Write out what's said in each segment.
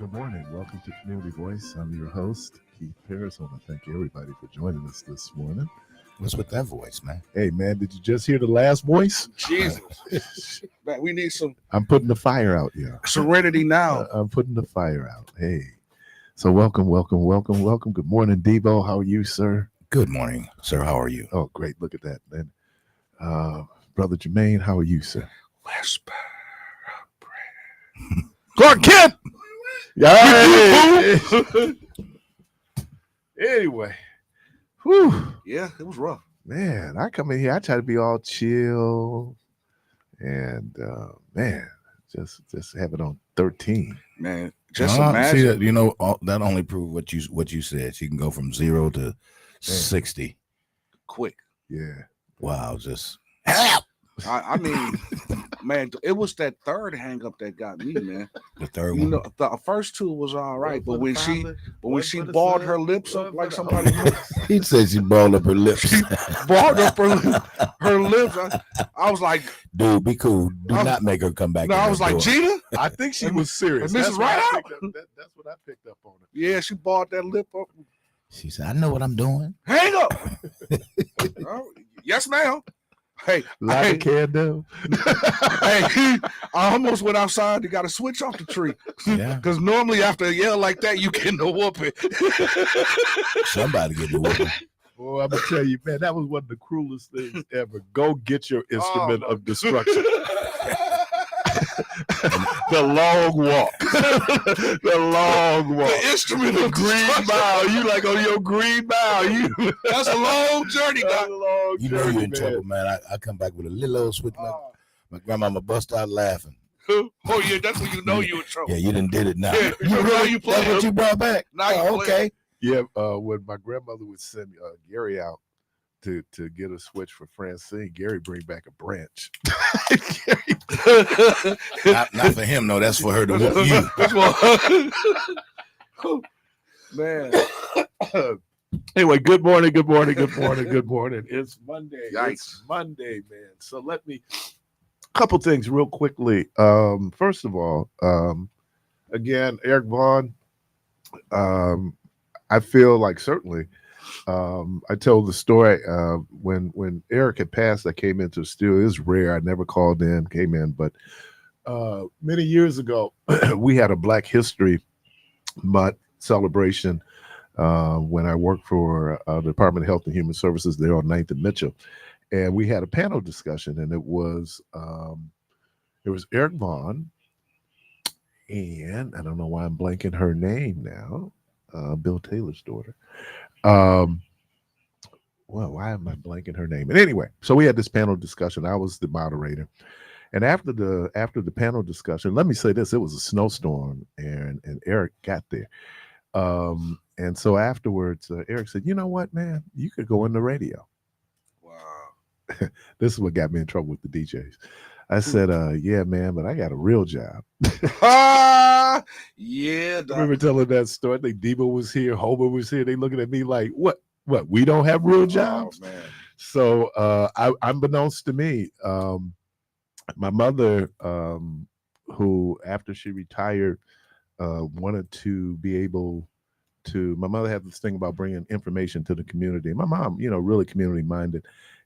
Good morning. Welcome to Community Voice. I'm your host, Keith Parris. I want to thank everybody for joining us this morning. What's with that voice, man? Hey, man, did you just hear the last voice? Jesus. Man, we need some I'm putting the fire out here. serenity now. I'm putting the fire out. Hey. So welcome. Good morning, Debo. How are you, sir? Good morning, sir. How are you? Oh, great. Look at that, man. Brother Jermaine, how are you, sir? Whisper of prayer. Clark Kent! Yeah. Anyway. Whew. Yeah, it was rough. Man, I come in here, I try to be all chill and man, just have it on 13. Man, just See imagine. that, that only proved what you said. She can go from 0 to 60 Quick. Yeah. Wow, just help. I mean, man, it was that third hang up that got me, man. The third You one. know, the first two was all right, but when she balled her lips up like somebody He said she balled up her lips. she balled up her lips. I was like, dude, be cool. Do not make her come back. No, I was like, Gina? I think she was serious. And Mrs. Right That's what I picked up on her. Yeah, she balled that lip up. She said, I know what I'm doing. Hang up. Oh, yes, ma'am. Hey, like a candle. Hey, I almost went outside. You got to switch off the tree. Yeah. Because normally after a yell like that, you get no whooping. Somebody get the whooping. Boy, I'm going to tell you, man, that was one of the cruelest things ever. Go get your instrument of destruction. The long walk. The instrument of green mile. You like on your green mile. That's a long journey, Doc. You know you're in trouble, man. I come back with a little old switch. My grandmama bust out laughing. Oh, yeah, that's when you know you're in trouble. Yeah, you done did it now. Yeah, you know you play. That's what you brought back. Now okay. Yeah, when my grandmother would send Gary out to get a switch for Francine, Gary bring back a branch. not for him, no. That's for her to whoop you. Man. Anyway, good morning. It's Monday. Yikes. It's Monday, man. So let me a couple things real quickly. First of all, again, Eric Vaughn. I feel like certainly. I told the story when Eric had passed. I came into the studio. It was rare. I never called in, came in, but many years ago, we had a Black History Month celebration when I worked for the Department of Health and Human Services there on 9th and Mitchell, and we had a panel discussion, and it was Eric Vaughn, and I don't know why I'm blanking her name now, Bill Taylor's daughter. Well, why am I blanking her name? And anyway, so we had this panel discussion. I was the moderator. And after the panel discussion, let me say this, it was a snowstorm and Eric got there. And so afterwards, Eric said, you know what, man, you could go in the radio. Wow. This is what got me in trouble with the DJs. I said, yeah, man, but I got a real job. Yeah. I remember telling that story. I think Debo was here, Homer was here. They looking at me like, what, we don't have real jobs? Oh, man. So unbeknownst to me, my mother, who after she retired, wanted to be able to, my mother had this thing about bringing information to the community. My mom, really community minded.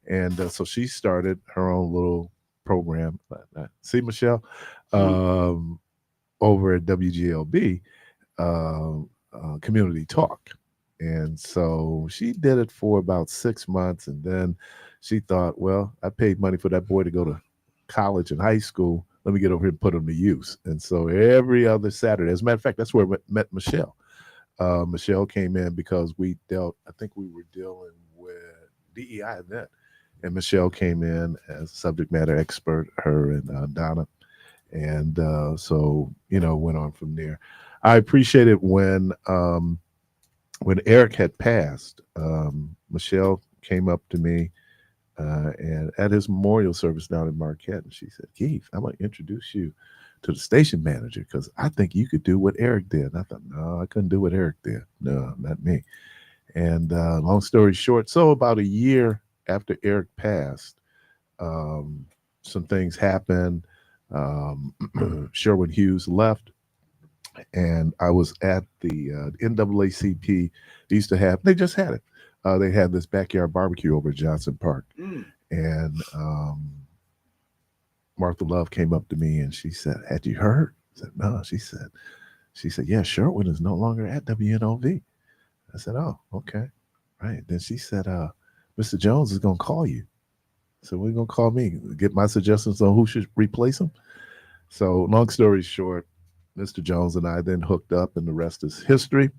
And so she started her own little program. See, Michelle, over at WGLB, Community Talk. And so she did it for about 6 months. And then she thought, well, I paid money for that boy to go to college and high school. Let me get over here and put him to use. And so every other Saturday, as a matter of fact, that's where I met Michelle. Michelle came in because I think we were dealing with DEI then. And Michelle came in as a subject matter expert, her and Donna. And so, went on from there. I appreciated when Eric had passed, Michelle came up to me and at his memorial service down in Marquette, and she said, Keith, I'm going to introduce you to the station manager because I think you could do what Eric did. And I thought, no, I couldn't do what Eric did. No, not me. And long story short, so about a year after Eric passed, some things happened. Sherwin Hughes left. and I was at the NAACP. They used to have, they just had it. They had this backyard barbecue over at Johnson Park, and Martha Love came up to me and she said, "Had you heard?" I said, "No." She said, "Yeah, Sherwin is no longer at WNOV." I said, "Oh, okay, right." Then she said, "Mr. Jones is gonna call you." So we're gonna call me, get my suggestions on who should replace him. So long story short, Mr. Jones and I then hooked up, and the rest is history.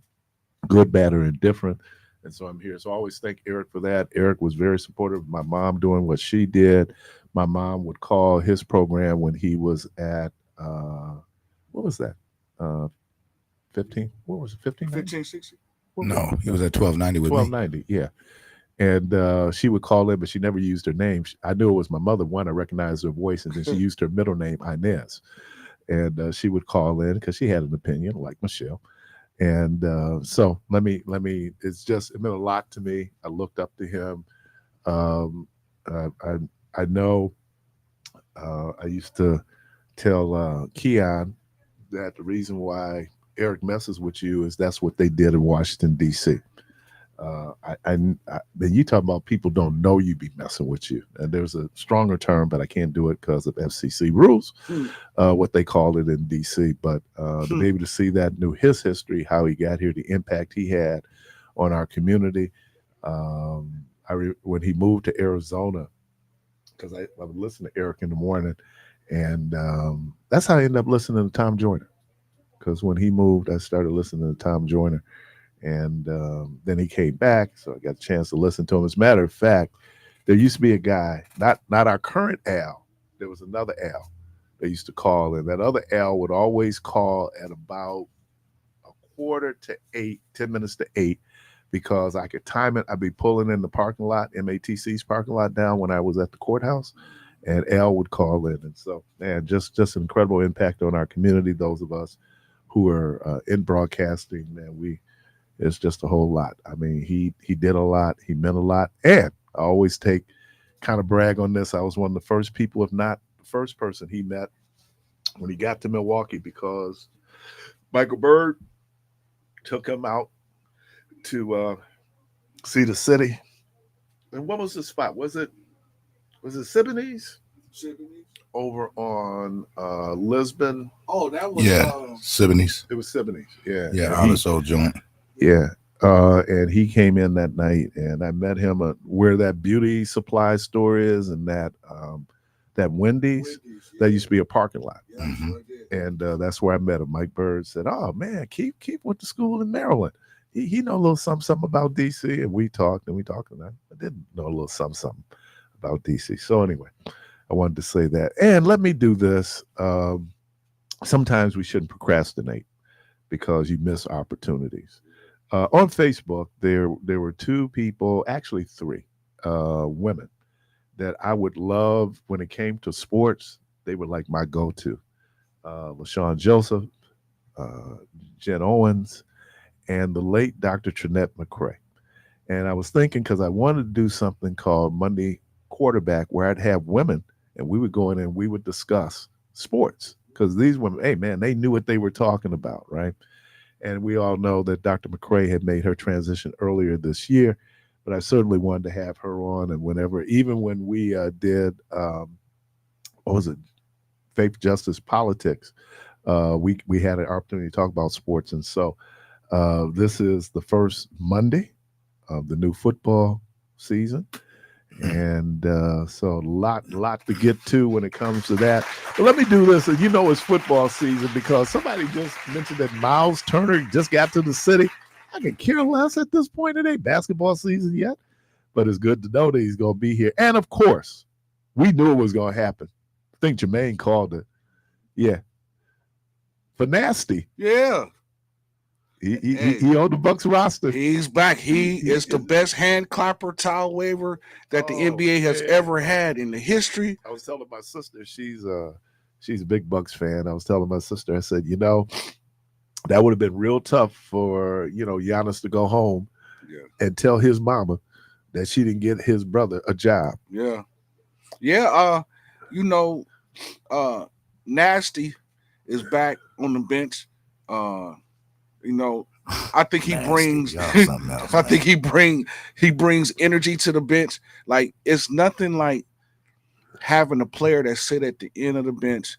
Good, bad, or indifferent. And so I'm here. So I always thank Eric for that. Eric was very supportive of my mom doing what she did. My mom would call his program when he was at what was that? Uh 15. What was it? 15? 15, 16. No, he was at 1290 with me. 1290, yeah. And she would call in, but she never used her name. I knew it was my mother. One, I recognized her voice, and then she used her middle name, Inez. And she would call in because she had an opinion, like Michelle. And so let me. It's just it meant a lot to me. I looked up to him. I know. I used to tell Keon that the reason why Eric messes with you is that's what they did in Washington D.C. And you talk about people don't know you be messing with you, and there's a stronger term, but I can't do it because of FCC rules. What they call it in DC, but to be able to see that, knew his history, how he got here, the impact he had on our community. When he moved to Arizona, because I would listen to Eric in the morning, and that's how I ended up listening to Tom Joyner. Because when he moved, I started listening to Tom Joyner. And then he came back, so I got a chance to listen to him. As a matter of fact, there used to be a guy, not our current Al. There was another Al that used to call, and that other Al would always call at about 7:45, 10 minutes to 8, because I could time it. I'd be pulling in the parking lot, MATC's parking lot down when I was at the courthouse, and Al would call in. And so, man, just an incredible impact on our community. Those of us who are in broadcasting, man, it's just a whole lot. I mean, he did a lot. He meant a lot. And I always kind of brag on this. I was one of the first people, if not the first person he met when he got to Milwaukee, because Michael Bird took him out to see the city. And what was the spot? Was it Siboney's? Over on Lisbon. Oh, that was Siboney's. It was Siboney's. Yeah. Yeah, honest old joint. Yeah. And he came in that night, and I met him where that beauty supply store is, and that Wendy's that used to be a parking lot. And that's where I met him. Mike Bird said, "Oh man, Keith went to school in Maryland. He know a little something about DC." And we talked, and I didn't know a little something about DC. So anyway, I wanted to say that. And let me do this. Sometimes we shouldn't procrastinate because you miss opportunities. On Facebook, there were two people, actually three women that I would love when it came to sports. They were like my go-to. LaShawn Joseph, Jen Owens, and the late Dr. Trinette McCray. And I was thinking, because I wanted to do something called Monday Quarterback, where I'd have women, and we would go in and we would discuss sports. Because these women, hey man, they knew what they were talking about, right? And we all know that Dr. McCray had made her transition earlier this year, but I certainly wanted to have her on. And even when we did, what was it, Faith, Justice, Politics, we had an opportunity to talk about sports. And so this is the first Monday of the new football season. And so a lot to get to when it comes to that. But let me do this. And it's football season, because somebody just mentioned that Miles Turner just got to the city. I can care less at this point. It ain't basketball season yet, but it's good to know that he's going to be here. And of course, we knew it was going to happen. I think Jermaine called it. Yeah. For Nasty. Yeah. He on the Bucks roster. He's back. He is the best hand clapper, towel waver that the NBA has ever had in the history. I was telling my sister, she's a big Bucks fan. I was telling my sister, I said, that would have been real tough for Giannis to go home and tell his mama that she didn't get his brother a job. Yeah. Nasty is back on the bench. You know, I think he Nasty. brings. Y'all something else, I man. think he brings energy to the bench. Like it's nothing like having a player that sit at the end of the bench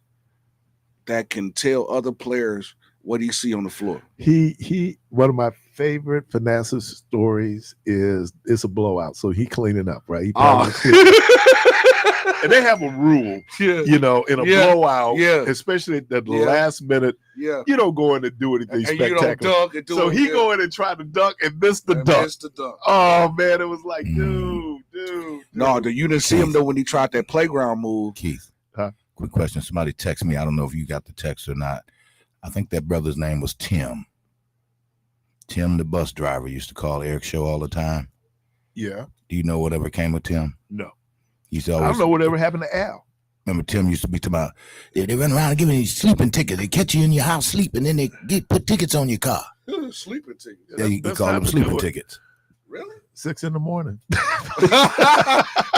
that can tell other players what he see on the floor. He one of my favorite Fanassus stories is it's a blowout. So he cleaning up, right? He probably cleaning. And they have a rule, yeah, you know, in a Yeah. blowout, Yeah. especially at the Yeah. last minute, yeah. you don't go in and do anything And you don't spectacular. dunk and do So it, he yeah. go in and try to dunk and miss the And dunk. miss the dunk. Oh man, it was like, dude. No, you didn't see him though when he tried that playground move. Keith, Huh? Quick question. Somebody text me. I don't know if you got the text or not. I think that brother's name was Tim. Tim, the bus driver, used to call Eric's show all the time. Yeah. Do you know whatever came with Tim? No. He used to I always, don't know whatever happened to Al. Remember, Tim used to be talking about, they run around and giving you sleeping tickets. They catch you in your house sleeping, then they put tickets on your car. Sleeping ticket. Yeah, you Best call time them to sleeping do it. tickets. Really? 6 a.m.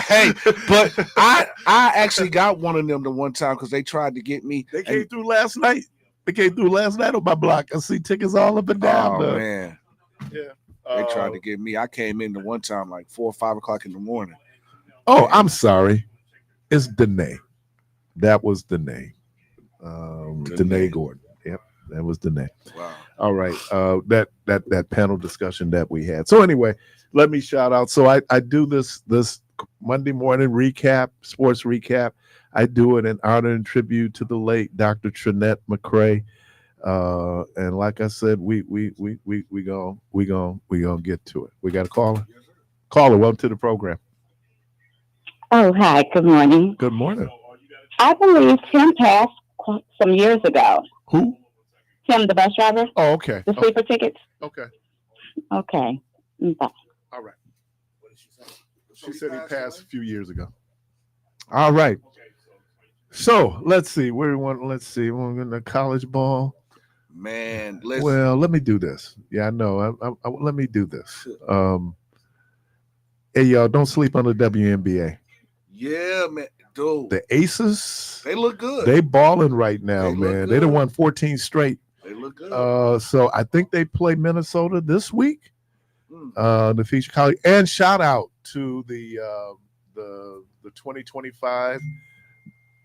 Hey, but I actually got one of them the one time because they tried to get me. They came through last night. On my block. I see tickets all up and down. Oh man, Yeah. they tried to get me. I came in the one time like 4 or 5 o'clock in the morning. Oh, I'm sorry. It's Danae. That was Danae. Danae Gordon. Yep, that was Danae. Wow. All right. That panel discussion that we had. So anyway, let me shout out. So I do this Monday morning recap, sports recap. I do it in honor and tribute to the late Dr. Trinette McCrae. And like I said, we gonna get to it. We got a caller. Caller, welcome to the program. Oh, hi. Good morning. Good morning. I believe Tim passed some years ago. Who? Tim, the bus driver, Oh, okay. the sleeper tickets. Okay. Okay. Bye. All right. She said he passed a few years ago. All right. So let's see. Let's see. We're going to college ball. Man, listen. Well, let me do this. Yeah, I know. Let me do this. Hey, y'all, don't sleep on the WNBA. Yeah, man. Dude. The Aces, They look good. they balling right now, They look man. good. They done won 14 straight. They look good. So I think they play Minnesota this week. Mm. The feature college, and shout out to the 2025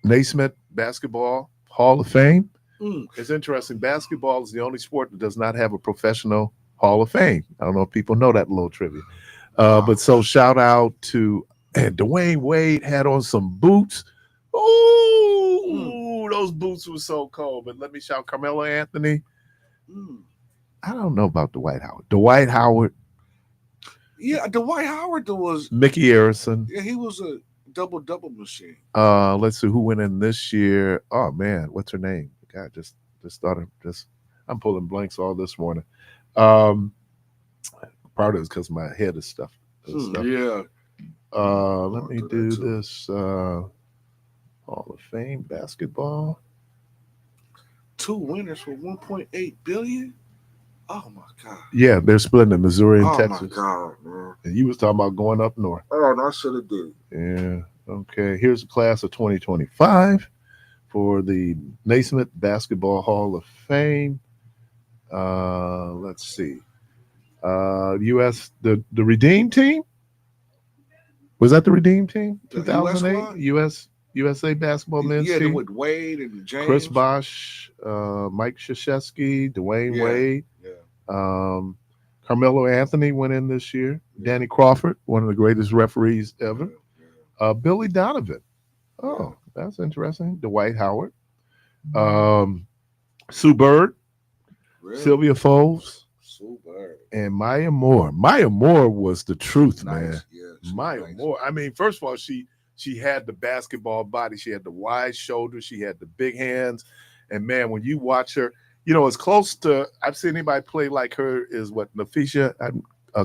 Naismith Basketball Hall of Fame. Mm. It's interesting. Basketball is the only sport that does not have a professional Hall of Fame. I don't know if people know that little trivia. But so shout out to, and Dwayne Wade had on some boots. Ooh, those boots were so cold. But let me shout Carmelo Anthony. I don't know about Dwight Howard. Dwight Howard. Yeah, Dwight Howard was Mickey Arison. Yeah, he was a double machine. Let's see who went in this year. Oh man, what's her name? God, just started. I'm pulling blanks all this morning. Part of it's because my head is stuffed. Yeah. Let me do this. Hall of Fame basketball. 2 winners for 1.8 billion. Oh my God. Yeah, they're splitting in Missouri and Texas. Oh my God, man. And you was talking about going up north. Oh, no, I should have did. Yeah. Okay. Here's the class of 2025 for the Naismith Basketball Hall of Fame. Let's see. U.S. the Redeem team. Was that the Redeem team? 2008 USA basketball men's team. With Wade and James. Chris Bosh, Mike Krzyzewski, Dwayne Wade. Yeah. Carmelo Anthony went in this year. Danny Crawford, one of the greatest referees ever. Billy Donovan. Oh, that's interesting. Dwight Howard. Sue Bird. Really? Sylvia Fowles. Sue Bird. And Maya Moore. Maya Moore was the truth, man. Yeah, Maya Moore. I mean, first of all, she had the basketball body. She had the wide shoulders. She had the big hands. And man, when you watch her, as close to I've seen anybody play like her is what Nafisha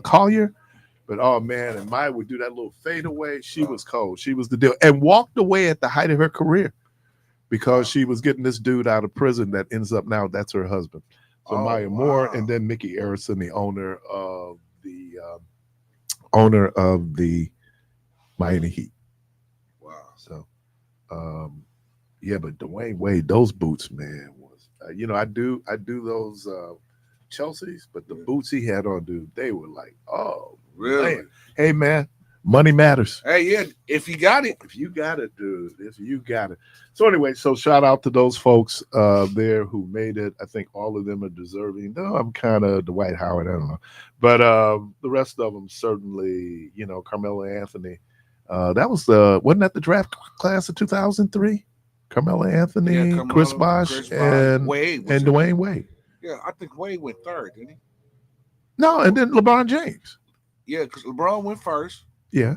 Collier. But oh man, and Maya would do that little fadeaway. She was cold. She was the deal, and walked away at the height of her career because she was getting this dude out of prison that ends up now that's her husband. So Maya Moore, and then Mickey Arison, the owner of the Miami Heat. Wow. So, but Dwayne Wade, those boots, man, was I do those Chelsea's, but the boots he had on, dude, they were like, oh, Really? man. Hey, man, money matters. Hey, yeah, if you got it. If you got it, dude, if you got it. So anyway, so shout out to those folks there who made it. I think all of them are deserving. No, I'm kind of Dwight Howard. I don't know. But the rest of them certainly, Carmelo Anthony. That was wasn't that the draft class of 2003? Carmelo Anthony, Yeah, Chris Bosh, and Wade. And Dwayne Wade. Yeah, I think Wade went third, didn't he? No, and then LeBron James. Yeah, because LeBron went first. Yeah.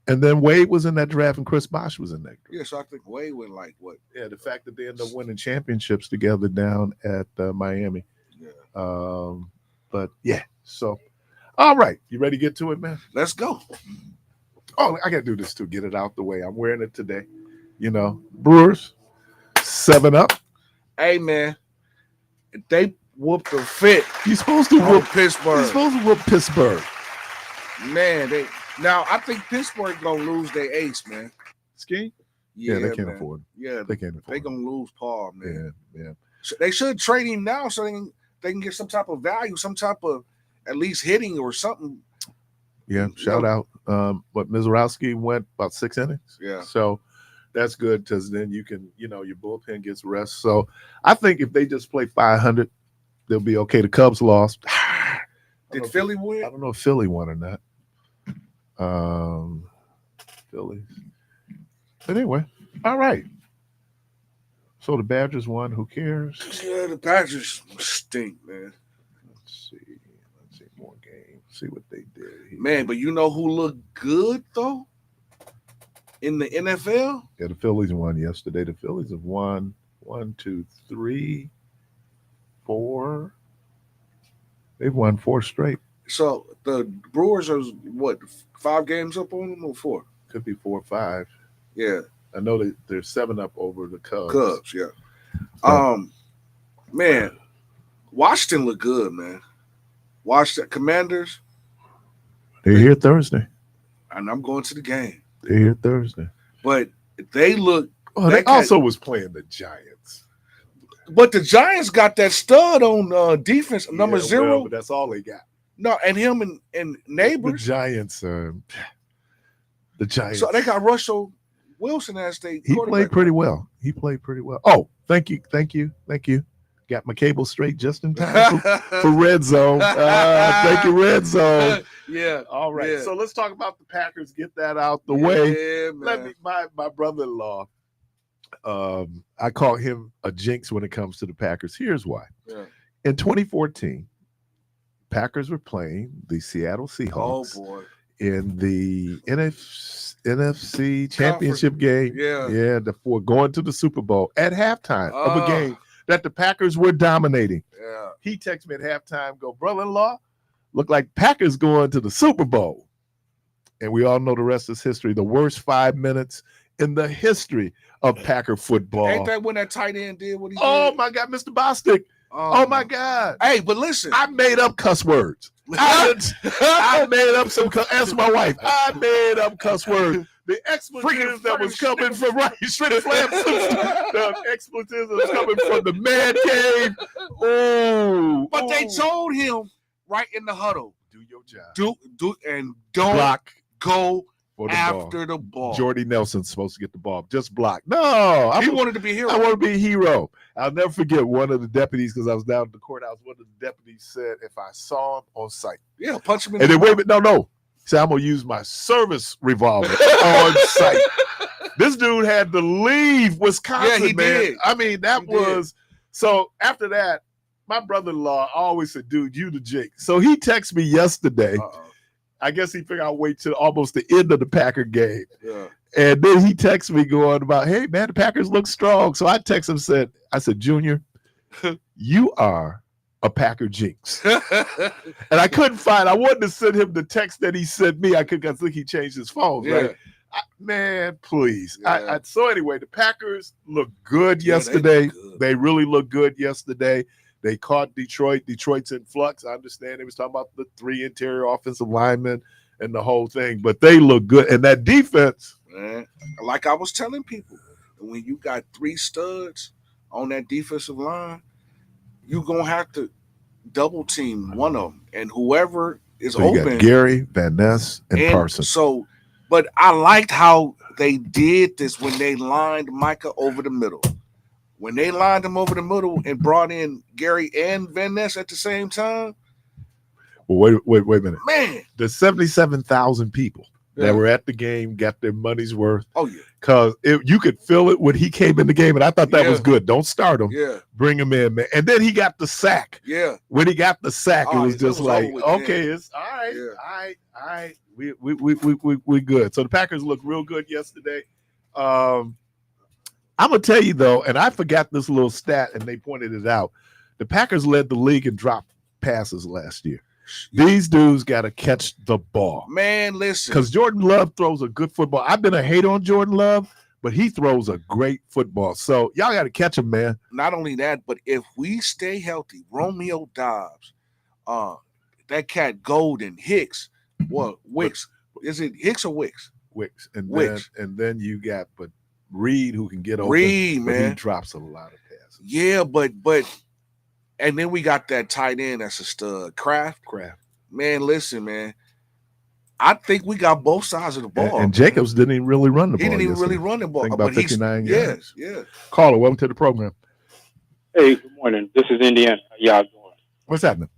And then Wade was in that draft and Chris Bosh was in that draft. Yeah, so I think Wade went like what? Yeah, the fact that they ended up winning championships together down at Miami. Yeah. But yeah, so all right. You ready to get to it, man? Let's go. Oh, I got to do this too. Get it out the way. I'm wearing it today. Brewers, 7-Up. Hey, man, if they whooped the fit. You're supposed to whoop Pittsburgh. You're supposed to whoop Pittsburgh. Man, now I think Pittsburgh gonna lose their ace, man. Ski? Yeah, they can't man. afford. Yeah, They can't afford. they gonna lose Paul, man. Yeah. They should trade him now so they can get some type of value, some type of at least hitting or something. Yeah. Shout out. But Mizorowski went about 6 innings. Yeah. So that's good because then you can, your bullpen gets rest. So I think if they just play 500, they'll be okay. The Cubs lost. Did Philly win? I don't know if Philly won or not. Phillies. But anyway, all right. So the Badgers won. Who cares? Yeah, the Badgers stink, man. Let's see more games. See what they did here. Man, but you know who looked good though in the NFL? Yeah, the Phillies won yesterday. The Phillies have won 1, 2, 3, 4. They've won 4 straight. So the Brewers are what, 5 games up on them or 4? Could be 4 or 5. Yeah, I know they're 7-up over the Cubs. Cubs. Yeah. Man, Washington look good, man. Washington Commanders. They're here Thursday. And I'm going to the game. They're here Thursday. But they look. Oh, they also was playing the Giants. But the Giants got that stud on defense, number 0. Well, but that's all they got. No, and him and Neighbors. The Giants. The Giants. So they got Russell Wilson as they. He played pretty well. Oh, thank you. Got my cable straight just in time for Red Zone. Thank you, Red Zone. Yeah. All right. Yeah. So let's talk about the Packers. Get that out the way. Yeah, man. Let me. My brother-in-law. I call him a jinx when it comes to the Packers. Here's why. Yeah. In 2014, Packers were playing the Seattle Seahawks. Oh boy. In the NFC Championship game. Yeah. Before going to the Super Bowl at halftime of a game that the Packers were dominating. Yeah. He texted me at halftime, go, brother-in-law, look like Packers going to the Super Bowl. And we all know the rest is history. The worst 5 minutes in the history of Packer football. Ain't that when that tight end did what he did? Oh, my God, Mr. Bostic. Oh, my God. Hey, but listen. I made up cuss words. I made up some ask my wife. I made up cuss words. The expletives that was coming from the expletives that was coming from the man cave. Oh, but they told him right in the huddle, do your job. Do and don't block go for the after the ball. Jordy Nelson's supposed to get the ball. Just block. No, he wanted to be a hero. I want to be a hero. I'll never forget one of the deputies, because I was down at the courthouse. One of the deputies said, if I saw him on sight, punch him in and the then wait a minute, no. He said, I'm gonna use my service revolver on sight. This dude had to leave Wisconsin. Yeah, he did. I mean, that was so. After that, my brother-in-law always said, "Dude, you the jinx." So he texted me yesterday. I guess he figured I'll wait till almost the end of the Packer game. Yeah. And then he texted me going about, hey, man, the Packers look strong. So I texted him, I said, Junior, you are a Packer jinx. And I couldn't I wanted to send him the text that he sent me. I think he changed his phone. Yeah. Right? Man, please. Yeah. So anyway, the Packers looked good yesterday. They really looked good yesterday. They caught Detroit. Detroit's in flux. I understand they was talking about the 3 interior offensive linemen and the whole thing, but they look good. And that defense. Man, like I was telling people, when you got 3 studs on that defensive line, you're gonna have to double team one of them, and whoever is So you got open. Gary, Van Ness, and Parsons. So, but I liked how they did this when they lined Micah over the middle. When they lined him over the middle and brought in Gary and Van Ness at the same time. Well, wait a minute. Man, The 77,000 people Yeah. that were at the game got their money's worth. oh yeah, Because you could feel it when he came in the game, and I thought that Yeah. was good. Don't start him. yeah, Bring him in, man. And then he got the sack. yeah. When he got the sack, Oh, it was it just was like, over with okay, then. it's all right, Yeah. all right. We good. So the Packers looked real good yesterday. I'm gonna tell you though, and I forgot this little stat, and they pointed it out. The Packers led the league in drop passes last year. These dudes got to catch the ball. Man, listen. Because Jordan Love throws a good football. I've been a hater on Jordan Love, but he throws a great football. So y'all got to catch him, man. Not only that, but if we stay healthy, Romeo Dobbs, that cat Golden, Hicks, Wicks. Is it Hicks or Wicks? Wicks. Wicks. And then you got Reed who can get open. Reed, but man. He drops a lot of passes. Yeah, but and then we got that tight end that's a stud, Kraft. Man, listen, man. I think we got both sides of the ball. And Jacobs didn't even really run the ball. He didn't even yesterday. really run the ball. I think about 59 yards. Yeah. Caller, welcome to the program. Hey, good morning. This is Indiana. How y'all doing? What's happening?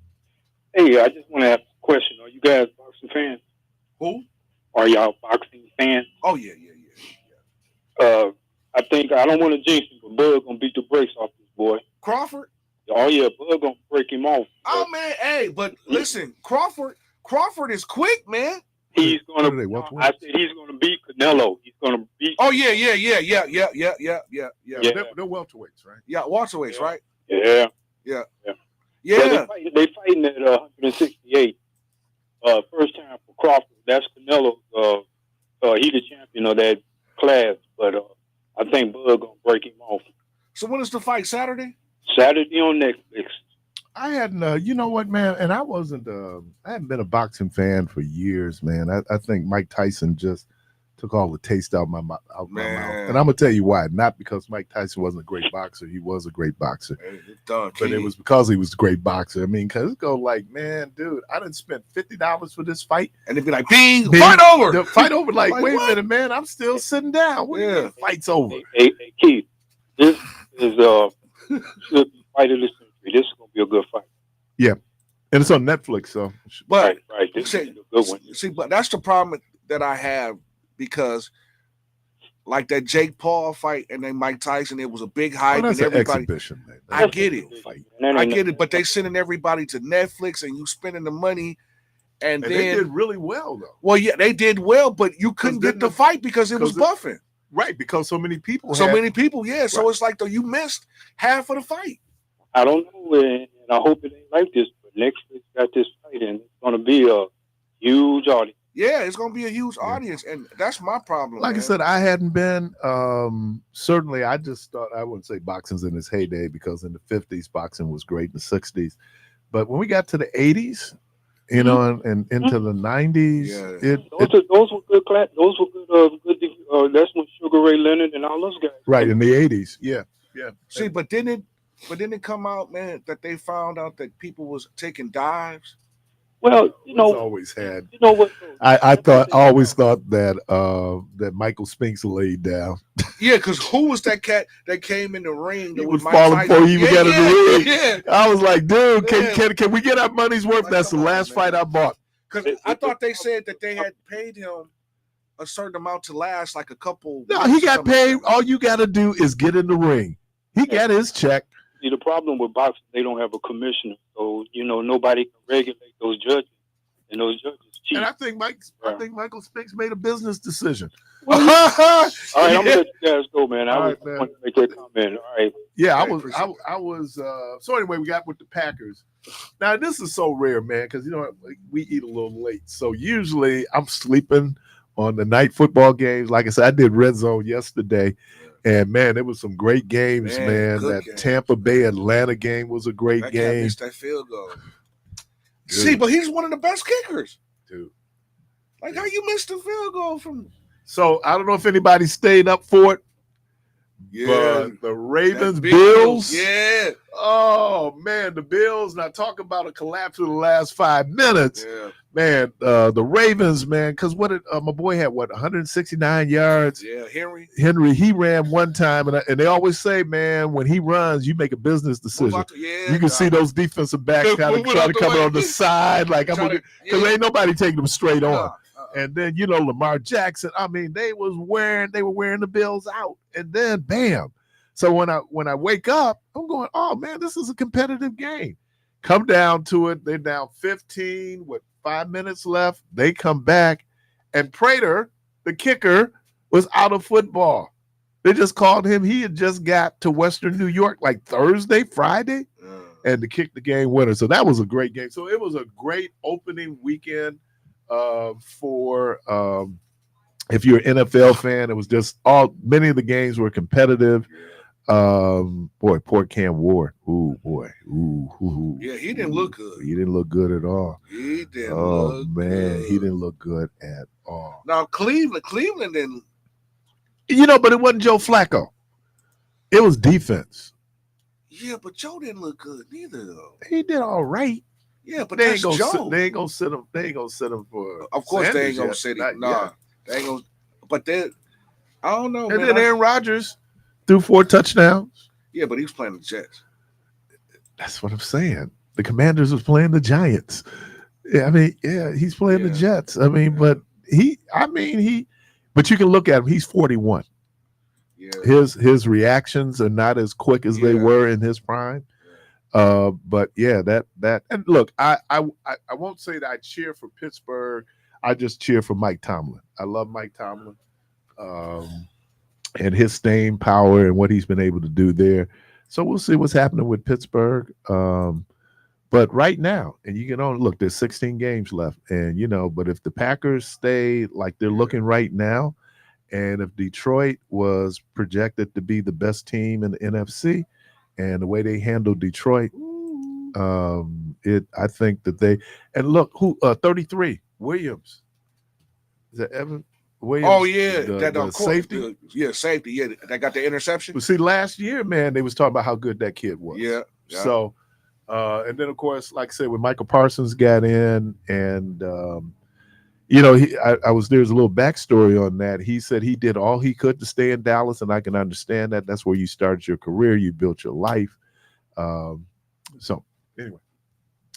Hey, I just want to ask a question. Are you guys boxing fans? Who? Are y'all boxing fans? Oh, yeah. I think, I don't want to jinx him, but Bud going to beat the brakes off this boy. Crawford? Oh, yeah, Bud going to break him off. Oh, man, hey, but listen, Crawford is quick, man. He's going What are they, to, welterweights? I said he's going to beat Canelo. He's going to beat. Oh, yeah. They're welterweights, right? Yeah, welterweights, Yeah. right? Yeah. Yeah. But they fighting at 168. First time for Crawford. That's Canelo's. He the champion of that class, but I think Bud gonna break him off So when is the fight? Saturday? Saturday on Netflix. I hadn't, you know what, man, and I hadn't been a boxing fan for years, man. I think Mike Tyson just took all the taste out of my mouth. And I'm going to tell you why. Not because Mike Tyson wasn't a great boxer. He was a great boxer. Hey, done, But it was because he was a great boxer. I mean, because it go like, man, dude, I didn't spend $50 for this fight. And they'd be like, bing, Bing, fight over. The fight over, like wait what? a minute, man, I'm still sitting down. What do you mean fight's over? Hey, Keith, this is should be fight of the century. This is gonna be a good fight. Yeah. And it's on Netflix, so. But Right. This see, is a good one. see, but that's the problem that I have because like that Jake Paul fight and then Mike Tyson, it was a big hype Well, that's and an everybody. exhibition, man. I get it. Fight. I get it, but they sending everybody to Netflix and you spending the money, and And then they did really well, though. well, yeah, they did well, but you couldn't get the fight because it was buffing. Right, because so many people. So many people, yeah. So it's like though you missed half of the fight. I don't know, and I hope it ain't like this, but Netflix got this fight, and it's gonna be a huge audience. Yeah, it's gonna be a huge audience, and that's my problem. Like I said, I hadn't been. Certainly, I just thought I wouldn't say boxing's in its heyday because in the 50s boxing was great, in the 60s, but when we got to the 80s, you know, and into the 90s, those were good class. Those were good. That's when Sugar Ray Leonard and all those guys. Right in the 80s, yeah. See, but didn't it come out, man, that they found out that people was taking dives? Well, you know, always had. You know what? I always thought that that Michael Spinks laid down. Yeah, because who was that cat that came in the ring? He was falling before he even got in the ring. Yeah. I was like, dude, can we get our money's worth? Like, that's the last fight I bought. Because I thought they said that they had paid him a certain amount to last like a couple. No, he got paid. All you got to do is get in the ring. He got his check. See, the problem with boxing, they don't have a commissioner, so nobody can regulate those judges, and those judges cheat. And I think Michael Spinks made a business decision. All right, I'm gonna let you guys go, man. I want to make that comment. All right. Yeah, I was. So anyway, we got with the Packers. Now this is so rare, man, because we eat a little late. So usually I'm sleeping on the night football games. Like I said, I did Red Zone yesterday. And man, it was some great games, man. That game. Tampa Bay Atlanta game was a great game. Missed that field goal. Dude. See, but he's one of the best kickers, dude. Like how you missed the field goal from? So I don't know if anybody stayed up for it, Yeah. But the Ravens, That Bills. Yeah. Oh man, the Bills. Now talk about a collapse of the last 5 minutes. Yeah. Man, the Ravens, man, because what did my boy had 169 yards. Yeah. Henry, he ran one time, and they always say, man, when he runs, you make a business decision. Yeah. You can see those defensive backs kind of try to come on the side, like because ain't nobody taking them straight on. And then Lamar Jackson. I mean, they were wearing the Bills out, and then bam. So when I wake up, I'm going, oh man, this is a competitive game. Come down to it, they're down 15 with 5 minutes left. They come back, and Prater, the kicker, was out of football. They just called him. He had just got to Western New York like Thursday, Friday, and to kick the game winner. So that was a great game. So it was a great opening weekend for if you're an NFL fan. It was just many of the games were competitive. Boy, poor Cam Ward. Ooh, boy. Ooh. Yeah, he didn't look good. He didn't look good at all. He didn't look good. He didn't look good at all. Now Cleveland didn't. But it wasn't Joe Flacco. It was defense. Yeah, but Joe didn't look good neither, though. He did all right. Yeah, but they that's Joe. They ain't gonna sit him. They ain't gonna sit him for. Of course, Sanders they ain't gonna sit him. Nah, they ain't gonna. But then I don't know. And man, then Aaron Rodgers threw 4 touchdowns. Yeah, but he was playing the Jets. That's what I'm saying. The Commanders was playing the Giants. Yeah, I mean, he's playing the Jets. I mean, but but you can look at him. He's 41. Yeah. His reactions are not as quick as they were in his prime. But yeah, that and look, I won't say that I cheer for Pittsburgh. I just cheer for Mike Tomlin. I love Mike Tomlin, and his staying power and what he's been able to do there. So we'll see what's happening with Pittsburgh. But right now, and you can only look, there's 16 games left, and but if the Packers stay like they're looking right now, and if Detroit was projected to be the best team in the NFC, and the way they handled Detroit, I think that they, and look who 33 Williams. Is that Evan Williams? Oh yeah, the safety. Safety. Yeah, that got the interception. But see, last year, man, they was talking about how good that kid was. Yeah. So, and then of course, like I said, when Michael Parsons got in, and I was there's a little backstory on that. He said he did all he could to stay in Dallas, and I can understand that. That's where you started your career, you built your life. So anyway,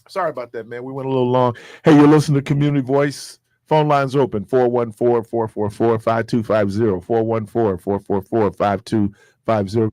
sorry about that, man. We went a little long. Hey, you're listening to Community Voice. Phone lines open 414-444-5250, 414-444-5250.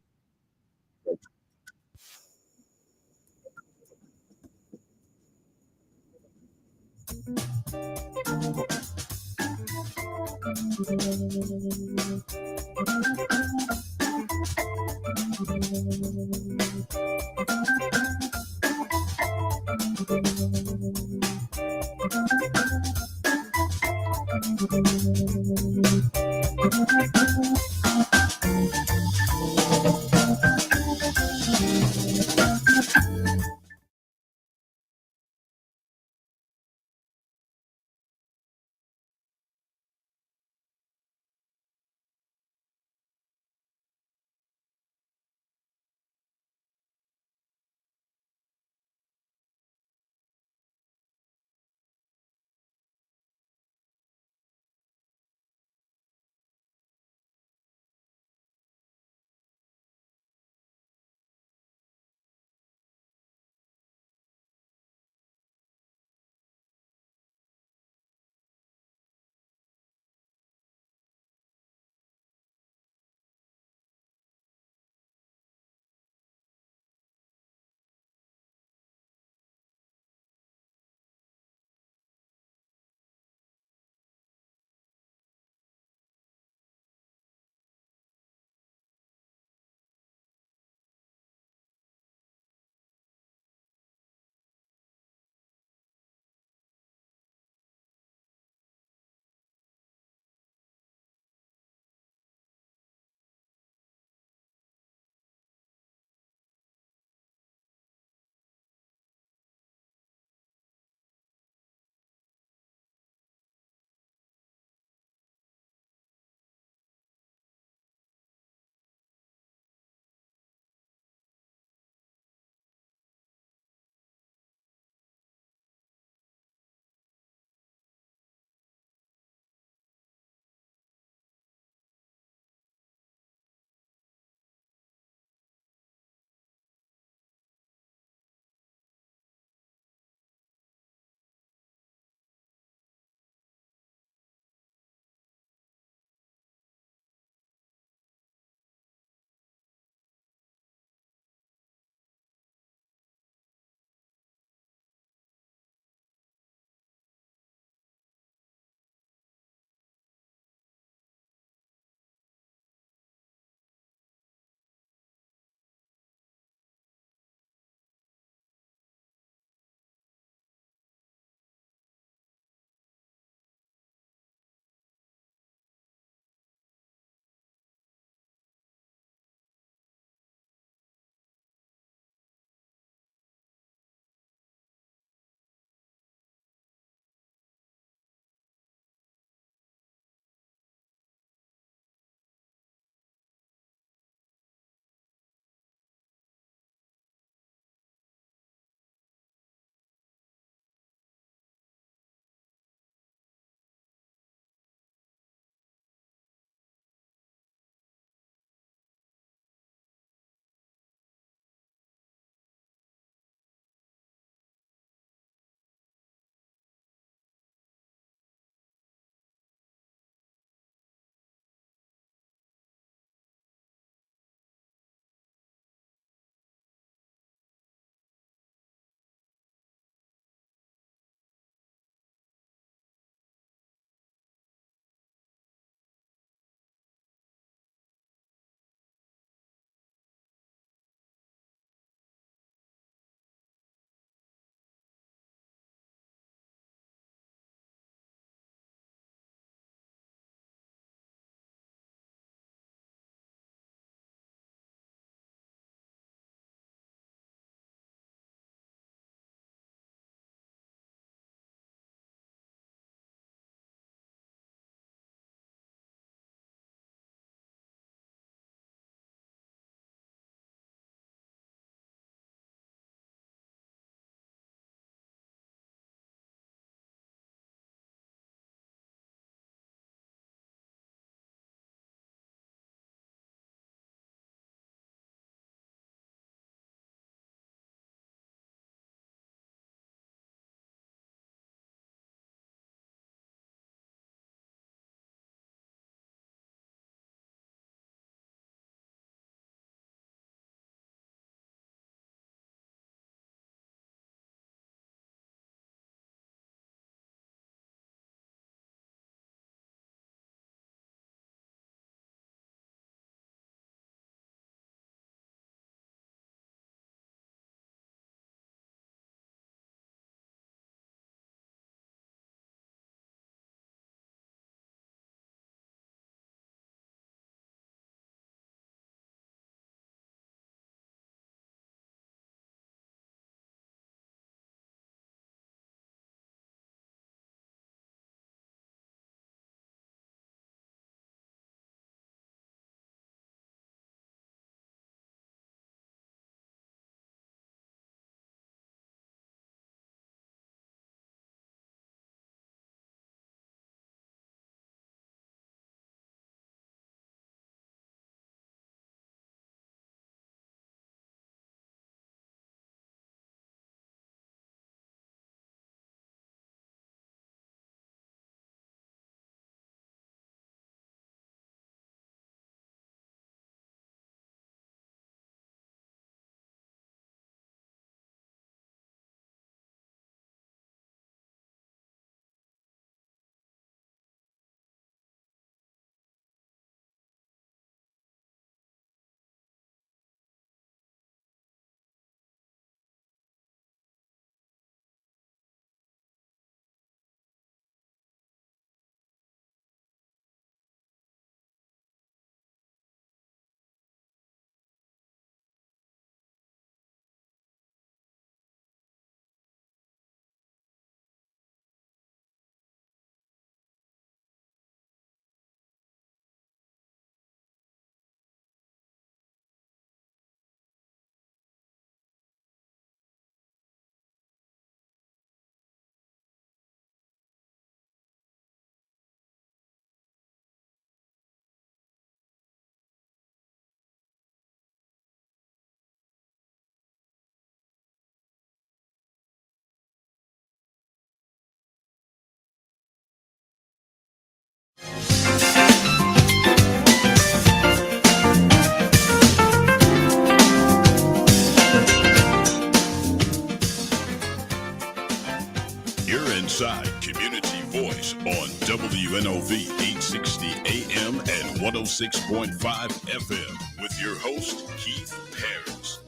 Southside Community Voice on WNOV 860 AM and 106.5 FM with your host, Keith Parris.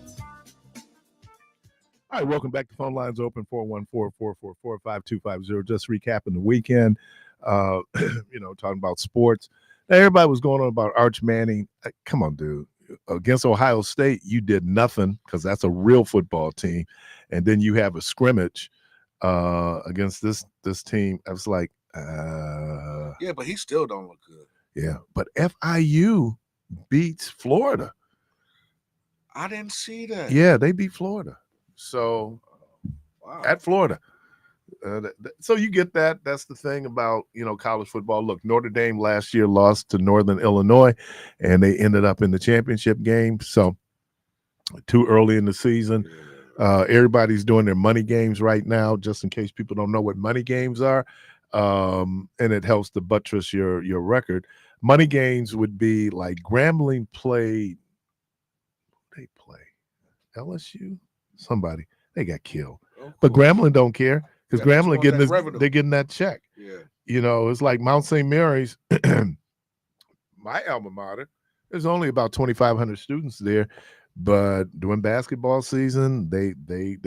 All right, welcome back. The phone line's open, 414-444-5250. Just recapping the weekend, talking about sports. Now, everybody was going on about Arch Manning. Come on, dude. Against Ohio State, you did nothing because that's a real football team. And then you have a scrimmage against this team. I was like, yeah, but he still don't look good. Yeah, but FIU beats Florida. I didn't see that. Yeah, they beat Florida. So Wow. At Florida. So you get that. That's the thing about, college football. Look, Notre Dame last year lost to Northern Illinois, and they ended up in the championship game. So too early in the season. Everybody's doing their money games right now, just in case people don't know what money games are. And it helps to buttress your record. Money games would be like Grambling played. They play LSU. Somebody they got killed, but Grambling don't care because Grambling they're getting that check. Yeah, it's like Mount St. Mary's, my alma mater. There's only about 2,500 students there, but during basketball season, they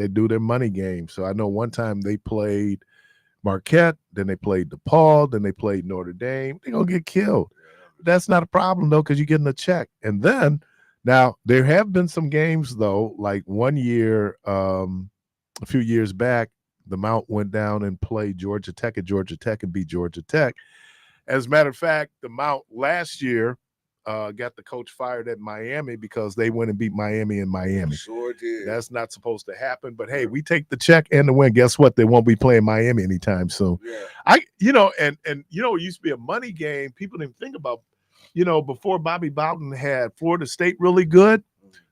do their money game. So I know one time they played Marquette, then they played DePaul, then they played Notre Dame. They're gonna get killed. That's not a problem though, because you're getting a check. And then now there have been some games though, like one year, a few years back, the Mount went down and played Georgia Tech at Georgia Tech and beat Georgia Tech. As a matter of fact, the Mount last year got the coach fired at Miami because they went and beat Miami in Miami. Sure did. That's not supposed to happen, but hey, we take the check and the win. Guess what? They won't be playing Miami anytime soon. Yeah. It used to be a money game. People didn't think about, before Bobby Bowden had Florida State really good,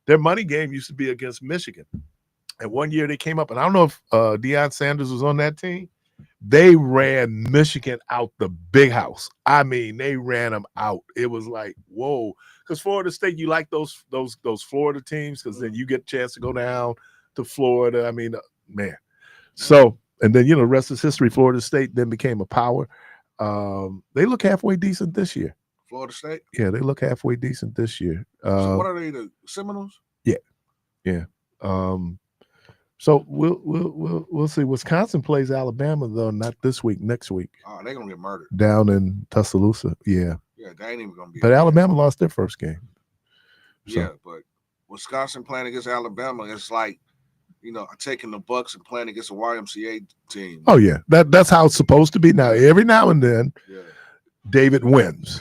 their money game used to be against Michigan. And one year they came up, and I don't know if Deion Sanders was on that team. They ran Michigan out the big house. I mean, they ran them out. It was like, whoa. Because Florida State, you like those Florida teams because then you get a chance to go down to Florida. I mean, man. So, and then, the rest is history. Florida State then became a power. They look halfway decent this year. Florida State? Yeah, they look halfway decent this year. So what are they, the Seminoles? Yeah. Yeah. So we'll see. Wisconsin plays Alabama though, not this week, next week. Oh, they're gonna get murdered down in Tuscaloosa. Yeah. Yeah, they ain't even gonna be. But Alabama lost their first game. So. Yeah, but Wisconsin playing against Alabama, it's like, taking the Bucks and playing against a YMCA team. Oh yeah, that's how it's supposed to be. Now every now and then, David wins.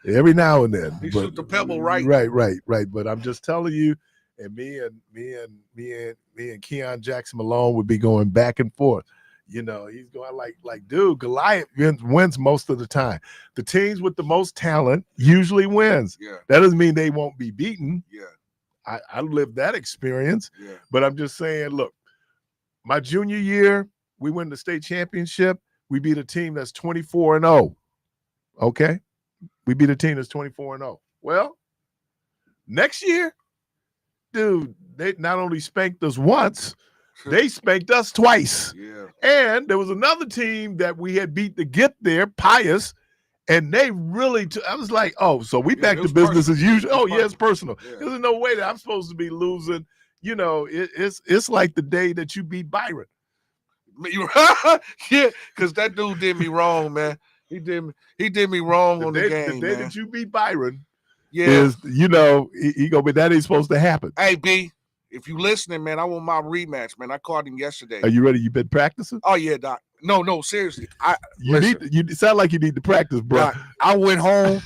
Every now and then, he shoot the pebble right. Right. But I'm just telling you. And me and Keon Jackson Malone would be going back and forth. He's going like, dude, Goliath wins most of the time. The teams with the most talent usually wins. Yeah. That doesn't mean they won't be beaten. Yeah. I lived that experience. Yeah. But I'm just saying, look, my junior year, we win the state championship. We beat a team that's 24-0. Okay? We beat a team that's 24-0. Well, next year, dude, they not only spanked us once, they spanked us twice. Yeah. And there was another team that we had beat to get there, Parris, and they really I was like, oh, so we back to business as usual. Oh, yeah, it's personal. Yeah. There's no way that I'm supposed to be losing. It's like the day that you beat Byron. Yeah, because that dude did me wrong, man. He did me wrong on the game. The day that you beat Byron. Yeah, is he gonna be that ain't supposed to happen. Hey B, if you listening, man, I want my rematch, man. I called him yesterday. Are you ready? You been practicing? Oh yeah, Doc. No, seriously. You sound like you need to practice, bro. Doc, I went home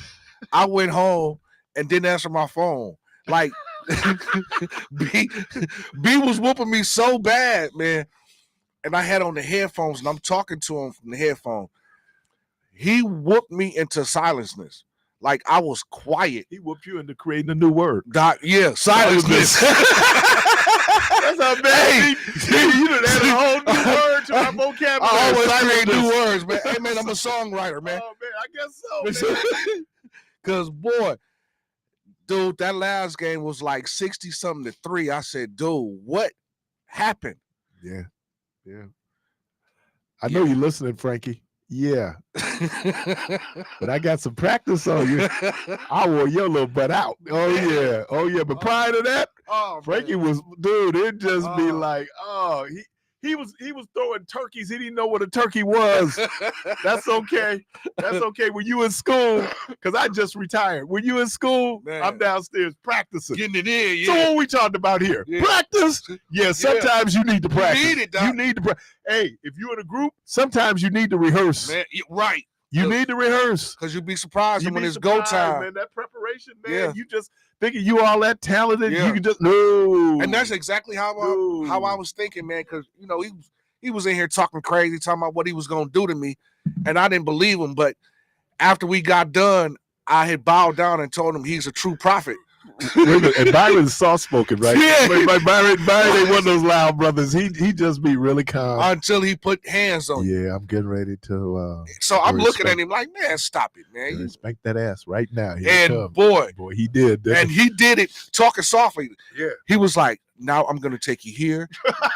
and didn't answer my phone. Like B was whooping me so bad, man. And I had on the headphones and I'm talking to him from the headphone. He whooped me into silenceness. Like I was quiet. He whooped you into creating a new word. Doc, yeah, silenceness. That's how bad. You done added a whole new word to my vocabulary. I always create new words, man. Hey, man, I'm a songwriter, man. Oh, man, I guess so, man. Because, boy, dude, that last game was like 60-something to 3. I said, dude, what happened? Yeah. I know you're listening, Frankie. Yeah. But I got some practice on you. I wore your little butt out. Oh, yeah. Oh, yeah. But prior to that, Frankie was, dude, it'd just be like, he was throwing turkeys. He didn't know what a turkey was. That's okay. That's okay. When you in school, because I just retired. When you in school, I'm downstairs practicing. Getting it in, yeah. So what we talking about here? Yeah. Practice? Yeah, sometimes you need to practice. You need it, Doc. You need to practice. Hey, if you're in a group, sometimes you need to rehearse. Man, right. You need to rehearse. Because you'll be surprised when it's go time. Man, that preparation, man, you just thinking you all that talented, you can just, And that's exactly how I was thinking, man, because, you know, he was in here talking crazy, talking about what he was going to do to me, and I didn't believe him. But after we got done, I had bowed down and told him he's a true prophet. And Byron's soft-spoken, right? Yeah. Byron ain't one of those loud brothers. He just be really calm. Until he put hands on you. Yeah, I'm getting ready to so I'm looking at him like, man, stop it, man. Spank that ass right now. And boy, he did. And he did it talking softly. Yeah. He was like, now I'm going to take you here,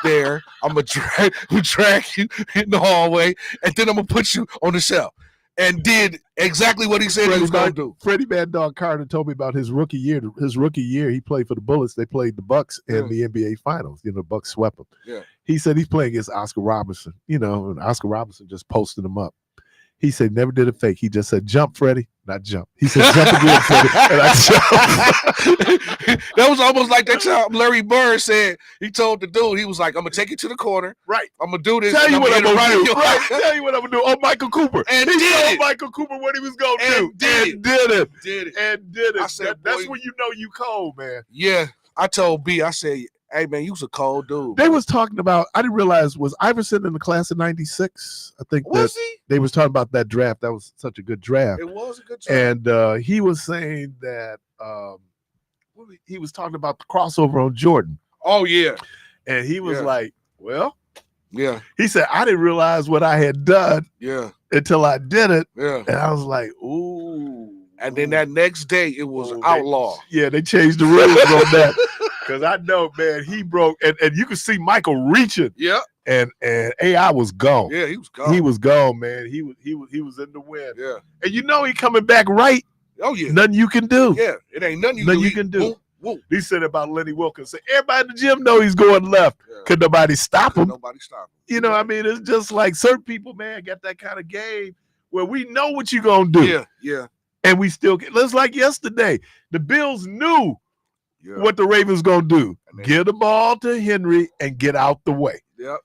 there. I'm going to drag you in the hallway, and then I'm going to put you on the shelf. And did exactly what he said he was going to do. Freddie Mad Dog Carter told me about his rookie year. His rookie year, he played for the Bullets. They played the Bucks in the NBA Finals. You know, the Bucks swept them. Yeah. He said he's playing against Oscar Robertson. You know, and Oscar Robertson just posted him up. He said never did a fake. He just said jump, Freddie, not jump. He said jump again, Freddie, and I jumped. That was almost like that time Larry Bird said. He told the dude, he was like, I'm gonna take you to the corner. Right. I'm gonna do this. Tell you what I'm gonna do. Right. Right. Tell you what I'm gonna do. Oh, Michael Cooper. And he did told it. Michael Cooper what he was gonna do. Did it. And did it. I said, that's boy, when you know you cold, man. Yeah. I told B, I said, hey man, you was a cold dude. They was talking about, I didn't realize, was Iverson in the class of 96? I think was he? They was talking about that draft. That was such a good draft. It was a good draft. And he was saying that he was talking about the crossover on Jordan. Oh yeah. And he was like, well, yeah. He said, I didn't realize what I had done until I did it. Yeah. And I was like, ooh. And then that next day it was outlaw. They changed the rules on that. Because I know, man, he broke, and you could see Michael reaching. Yeah. And AI was gone. Yeah, he was gone. He was gone, man. He was in the wind. Yeah. And you know he coming back right. Oh yeah. Nothing you can do. Yeah. It ain't nothing you can do. Whoop, whoop. He said about Lenny Wilkins. Everybody in the gym know he's going left. Yeah. Could nobody stop him? Nobody stop him. You know, I mean, it's just like certain people, man, got that kind of game where we know what you're gonna do. Yeah, yeah. And we still get. It's like yesterday. The Bills knew what the Ravens gonna do. Give the ball to Henry and get out the way. Yep.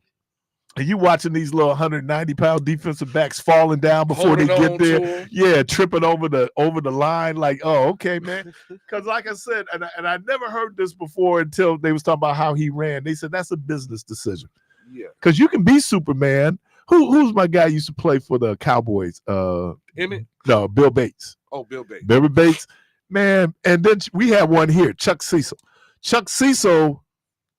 And you watching these little 190-pound defensive backs falling down before they get there. Yeah, tripping over the line. Like, oh, okay, man. Because like I said, and I never heard this before until they was talking about how he ran. They said that's a business decision. Yeah. Because you can be Superman. Who's my guy used to play for the Cowboys? Emmett? No, Bill Bates. Oh, Bill Bates. Bill Bates. Man, and then we have one here, Chuck Cecil. Chuck Cecil,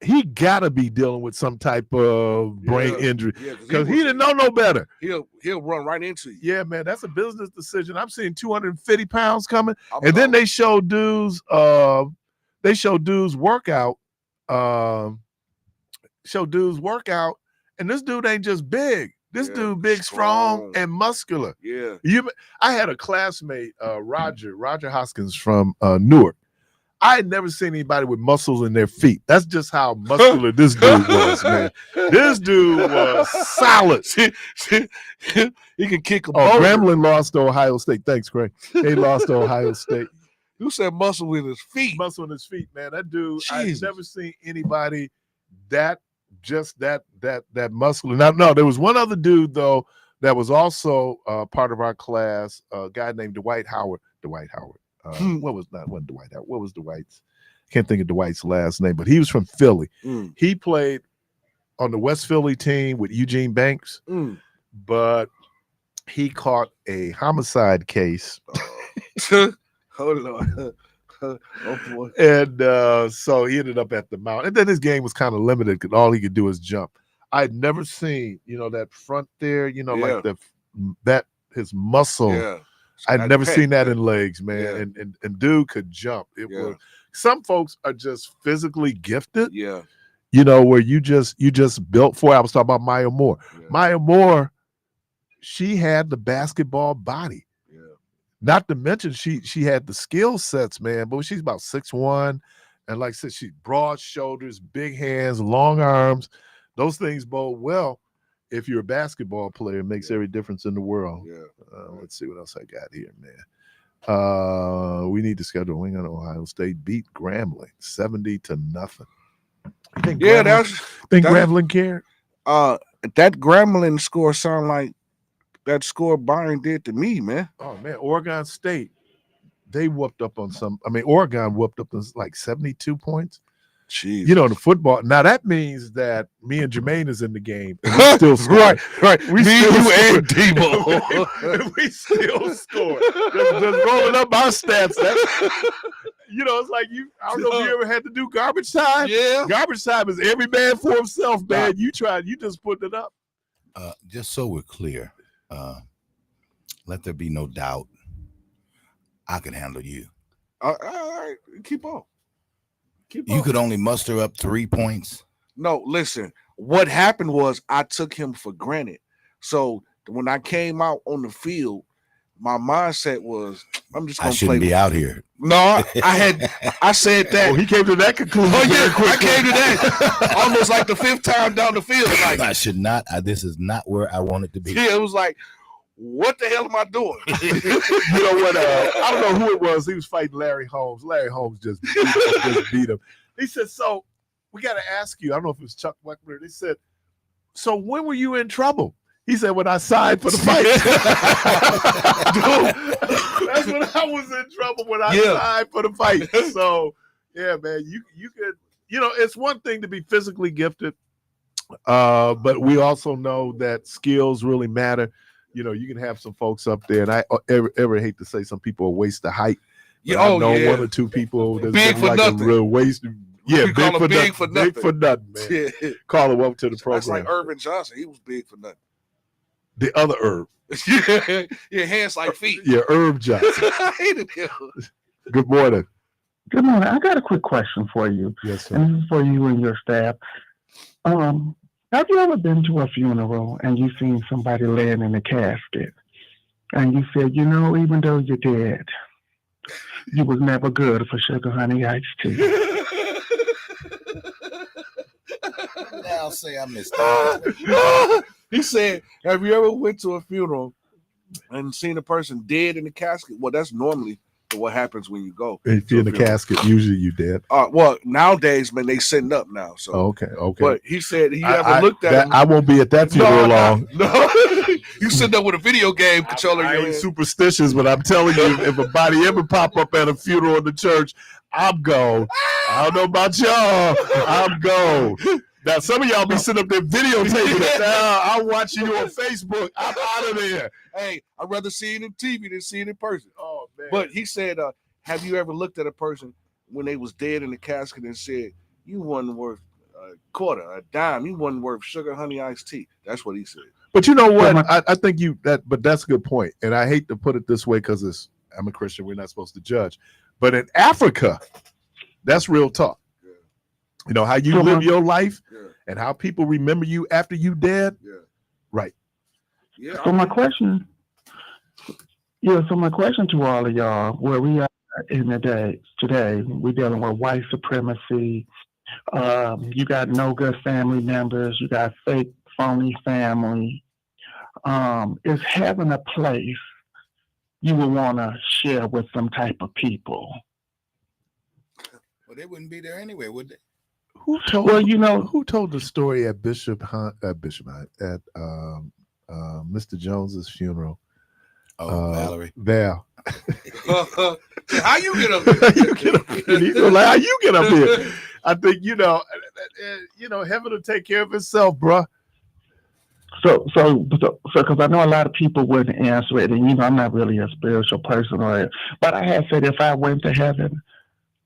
he gotta be dealing with some type of brain injury because he didn't know no better. He'll run right into you. Yeah, man, that's a business decision. I'm seeing 250 pounds coming, and then they show dudes. They show dudes workout. And this dude ain't just big. This dude big, strong, and muscular. Yeah. I had a classmate, Roger Hoskins from Newark. I had never seen anybody with muscles in their feet. That's just how muscular this dude was, man. This dude was solid. He can kick a ball. Grambling lost to Ohio State. Thanks, Craig. They lost to Ohio State. You said muscle with his feet. Muscle in his feet, man. That dude, I've never seen anybody that muscular. Now, no, there was one other dude though that was also part of our class, a guy named Dwight Howard. What was Dwight Howard? What was Dwight's? Can't think of Dwight's last name, but he was from Philly. He played on the West Philly team with Eugene Banks, but he caught a homicide case. Hold on. Oh boy. And so he ended up at the Mount. And then his game was kind of limited because all he could do is jump. I'd never seen, that front there, like that his muscle. Yeah. I'd never seen that in legs, man. And dude could jump. It was some folks are just physically gifted. Yeah. you know, where you just built for it. I was talking about Maya Moore. Yeah. Maya Moore, she had the basketball body. Yeah. Not to mention she had the skill sets, man. But she's about 6'1", and like I said, she's broad shoulders, big hands, long arms. Those things bode well if you're a basketball player. It makes every difference in the world. Yeah. Let's see what else I got here, man. We need to schedule a wing on Ohio State beat Grambling 70-0. You think Yeah, Grambling cared? That Grambling score sound like that score Byron did to me, man. Oh man, Oregon State, they whooped up on some. I mean, Oregon whooped up on like 72 points. Jeez. You know, the football. Now that means that me and Jermaine is in the game. And we still score. right. We Me, still you, score. and Debo. We still score. Just rolling up my stats. You know, it's like I don't know if you ever had to do garbage time. Yeah. Garbage time is every man for himself, man. You just put it up. Just so we're clear, let there be no doubt. I can handle you. All right, keep on. You could only muster up 3 points. No, listen. What happened was I took him for granted. So when I came out on the field, my mindset was, I'm just going I to play. shouldn't be out here. No, I said that. Oh, he came to that conclusion. Oh yeah, I came to that almost like the 5th time down the field. Like I should not. This is not where I want it to be. yeah, it was like, what the hell am I doing? You know what? I don't know who it was. He was fighting Larry Holmes. Larry Holmes just beat him. He said, so we got to ask you. I don't know if it was Chuck Weckler. They said, so when were you in trouble? He said, when I signed for the fight. Dude, that's when I was in trouble, when I signed for the fight. So, yeah, man, you could, you know, it's one thing to be physically gifted, but we also know that skills really matter. You know, you can have some folks up there, and I ever hate to say some people waste the height. Yeah, I know one or two people that's big for like nothing. A real waste. Yeah, we call him big for nothing. Big for nothing, man. Yeah. Call him up to the program. That's like Irvin Johnson. He was big for nothing. The other Herb. Yeah, hands like feet. Yeah, Herb Johnson. I hated him. Good morning. Good morning. I got a quick question for you. Yes, sir. And this is for you and your staff. Have you ever been to a funeral and you seen somebody laying in a casket and you said, you know, even though you're dead, you was never good for sugar honey iced tea? Now I'll say I missed that. He said, have you ever went to a funeral and seen a person dead in the casket? Well, that's normally what happens when you go. If you're in the casket, usually you dead. Well, nowadays, man, they sitting up now. So okay. But he said he ever looked at him. I won't be at that funeral long. No. You sitting up with a video game controller. I ain't superstitious, but I'm telling you, if a body ever pop up at a funeral in the church, I'm gone. I don't know about y'all. I'm gone. Now, some of y'all be sitting up there videotaping it. Now, I'm watching you on Facebook. I'm out of there. Hey, I'd rather see it in TV than see it in person. Oh, man. But he said, have you ever looked at a person when they was dead in the casket and said, you wasn't worth a quarter, a dime, you wasn't worth sugar honey iced tea? That's what he said. But you know what? I think but that's a good point. And I hate to put it this way because I'm a Christian. We're not supposed to judge. But in Africa, that's real talk. Yeah. You know, how you live your life yeah. and how people remember you after you dead. Yeah. Right. Yeah. So my question to all of y'all, where we are in the day today, we're dealing with white supremacy. You got no good family members. You got fake, phony family. Is heaven a place you would want to share with some type of people? Well, they wouldn't be there anyway, would they? Who told the story at Mr. Jones's funeral? Oh, Valerie. Val. How you get up here? How you get up here? I think heaven will take care of itself, bruh. So, because I know a lot of people wouldn't answer it, and I'm not really a spiritual person, but I had said if I went to heaven,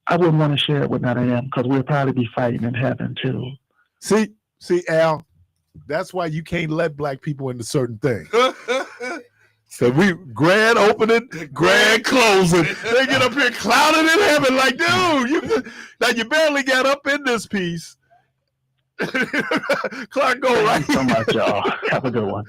I wouldn't want to share it with none of them because we'd probably be fighting in heaven too. See, Al, that's why you can't let black people into certain things. So we grand opening, grand closing. They get up here clouded in heaven like, dude, you barely got up in this piece. Clark, go right. Thank you so much, y'all. Have a good one.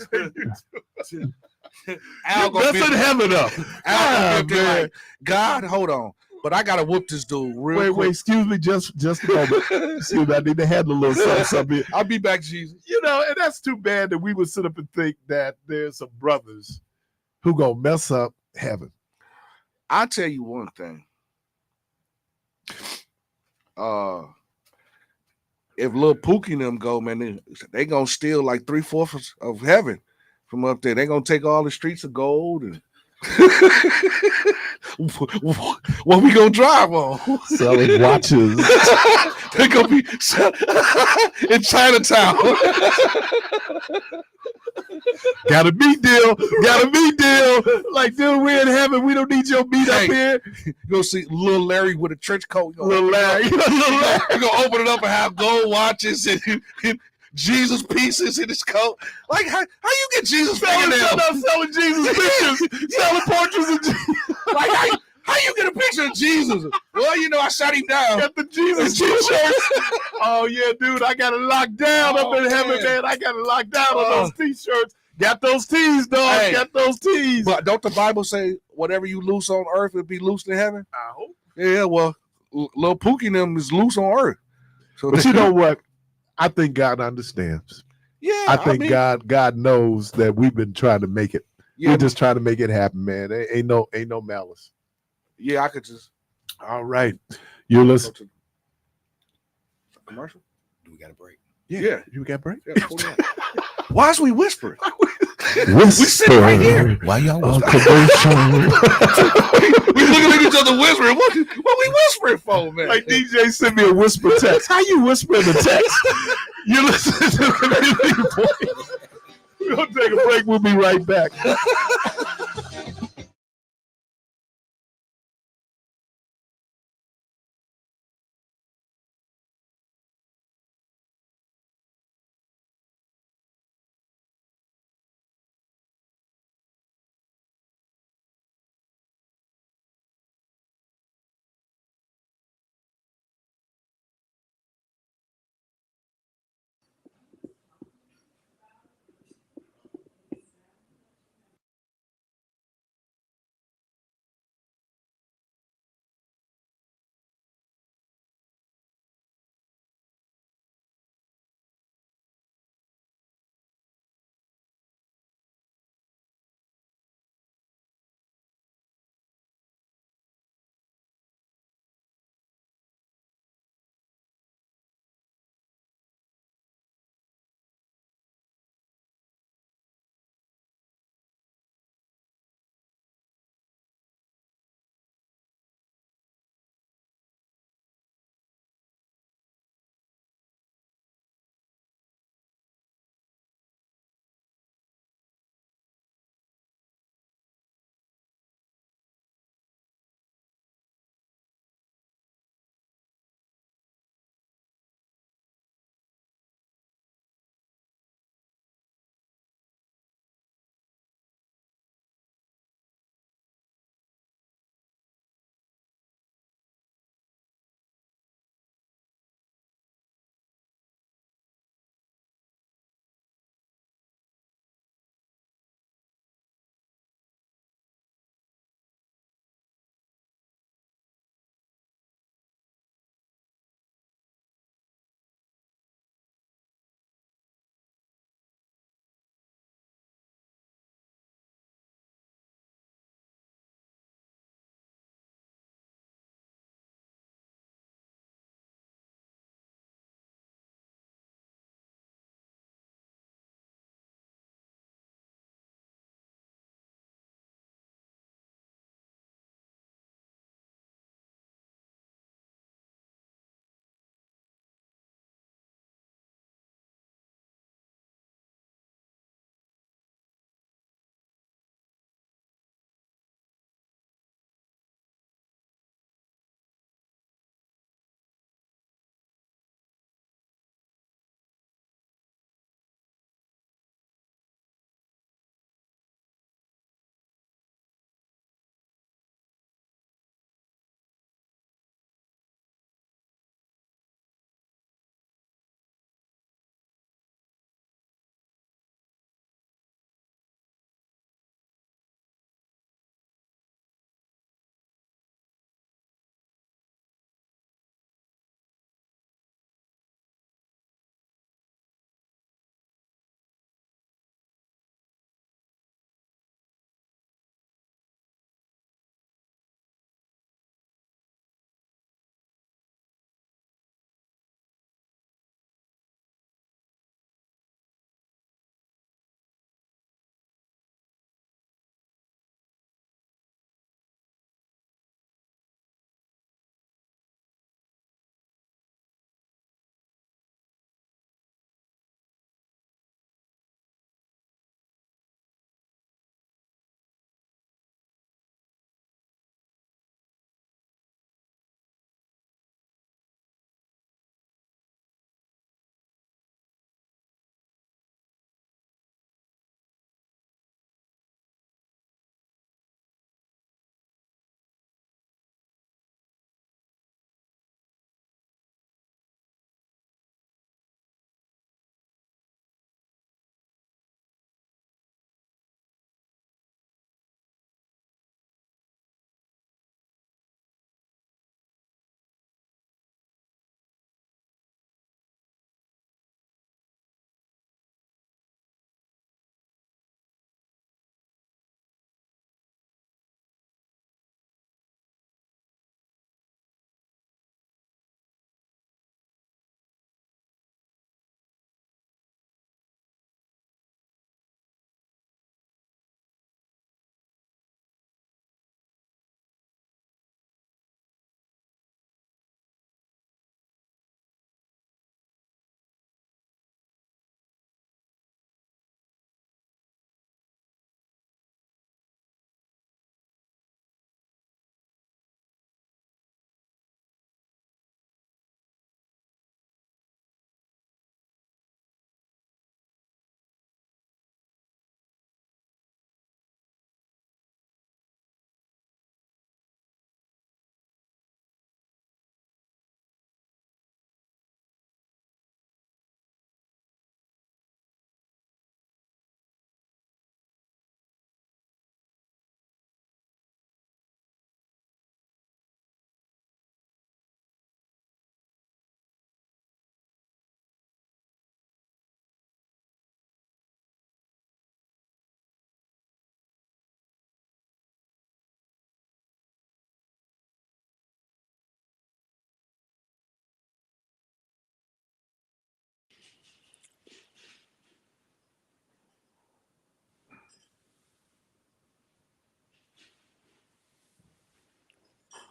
Al gonna be Messing heaven up. Al gonna be up there man. like, God, hold on. But I gotta whoop this dude real Wait, quick. excuse me, just a moment. Excuse me, I need to handle a little something. I'll be back, Jesus. You know, and that's too bad that we would sit up and think that there's some brothers who gonna mess up heaven. I'll tell you one thing. If Lil Pookie and them go, man, they gonna steal like 3/4 of heaven from up there. They gonna take all the streets of gold and what we gonna drive on? Selling watches. They gonna be in Chinatown. Got a meat deal. Like, dude, we're in heaven. We don't need your meat up here. You gonna see Lil Larry with a trench coat. Little Larry. You gonna open it up and have gold watches and Jesus pieces in his coat. Like, how you get Jesus Selling Jesus pictures. Selling portraits of Jesus. Like, how you get a picture of Jesus? Well, you know, I shot him down. Got the Jesus t-shirts. Oh, yeah, dude, I got it locked down up in heaven, man. I got it locked down on those t-shirts. Got those tees, dog. Hey. Got those tees. But don't the Bible say whatever you loose on earth will be loosed in heaven? I hope. Yeah, well, Lil Pookie and them is loose on earth. So But you know what? I think God understands. yeah, I think mean, God knows that we've been trying to make it. Yeah, We're just trying to make it happen, man. Ain't no malice. yeah, I could just All right. You're go listening. to commercial. Do we got a break? Yeah. You got break? Yeah, 49. Why is we whispering? We sitting right here. Why y'all Oh, whispering? We looking at each other whispering. What we whispering for, man? Like DJ sent me a whisper text. How you whispering the text? You listen to Community Voice. We're gonna take a break. We'll be right back.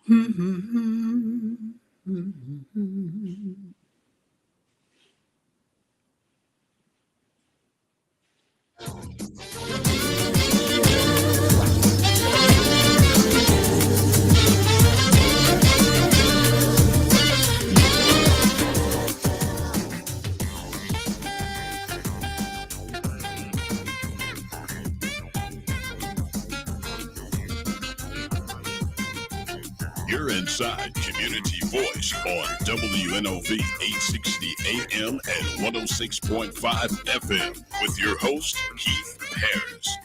You're inside Community Voice on WNOV 860 AM and 106.5 FM with your host, Keith Parris.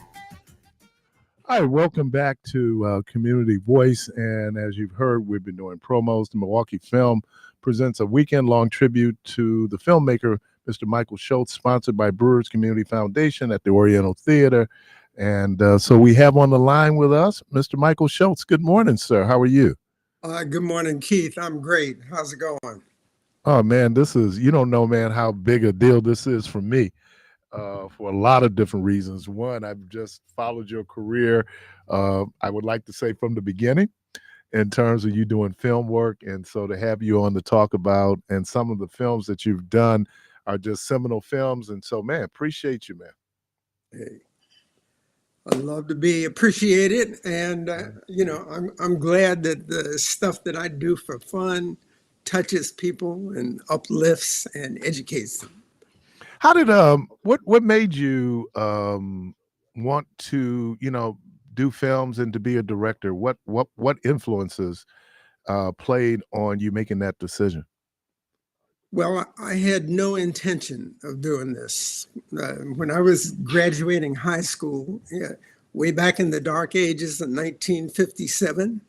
All right, welcome back to Community Voice. And as you've heard, we've been doing promos. The Milwaukee Film presents a weekend-long tribute to the filmmaker, Mr. Michael SCHULTZ, sponsored by Brewers Community Foundation at the Oriental Theater. And so we have on the line with us Mr. Michael SCHULTZ. Good morning, sir. How are you? Good morning, Keith. I'm great. How's it going? Oh, man, this is, you don't know, man, how big a deal this is for me. For a lot of different reasons. One, I've just followed your career, I would like to say from the beginning, in terms of you doing film work. And so to have you on to talk about, and some of the films that you've done are just seminal films. And so, man, appreciate you, man. Hey, I love to be appreciated. And, I'm glad that the stuff that I do for fun touches people and uplifts and educates them. How did what made you want to do films and to be a director? What influences played on you making that decision? Well, I had no intention of doing this. When I was graduating high school, way back in the dark ages in 1957,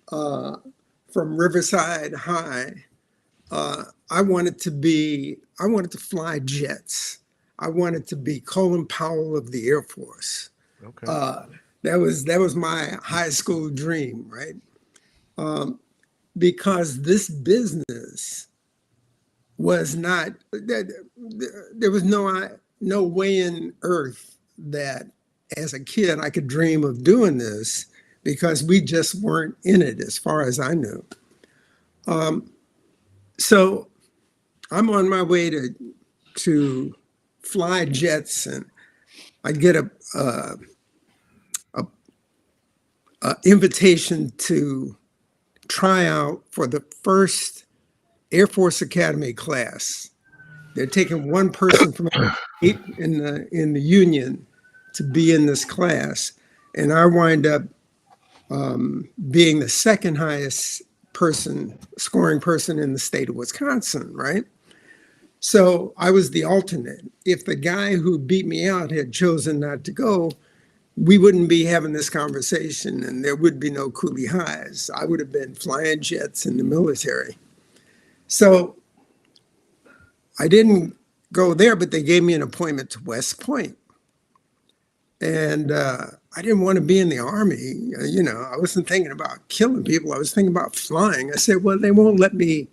from Riverside High, I wanted to fly jets. I wanted to be Colin Powell of the Air Force. Okay. That was my high school dream, right? Because this business was not, there was no way in earth that as a kid I could dream of doing this, because we just weren't in it as far as I knew. So I'm on my way to fly jets, and I get a invitation to try out for the first Air Force Academy class. They're taking one person from 8 in the Union to be in this class, and I wind up being the second highest scoring person in the state of Wisconsin, right? So I was the alternate. If the guy who beat me out had chosen not to go, we wouldn't be having this conversation, and there would be no coolie highs. I would have been flying jets in the military. So I didn't go there, but they gave me an appointment to West Point. And I didn't want to be in the Army. I wasn't thinking about killing people. I was thinking about flying. I said, well, they won't let me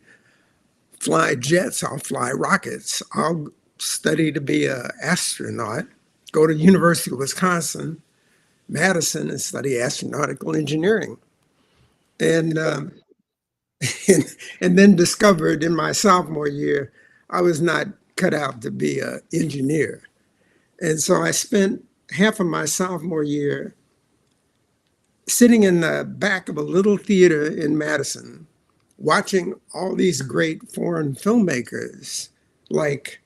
fly jets. I'll fly rockets. I'll study to be an astronaut, go to University of Wisconsin, Madison, and study astronautical engineering. And and then discovered in my sophomore year, I was not cut out to be an engineer. And so I spent half of my sophomore year sitting in the back of a little theater in Madison, watching all these great foreign filmmakers like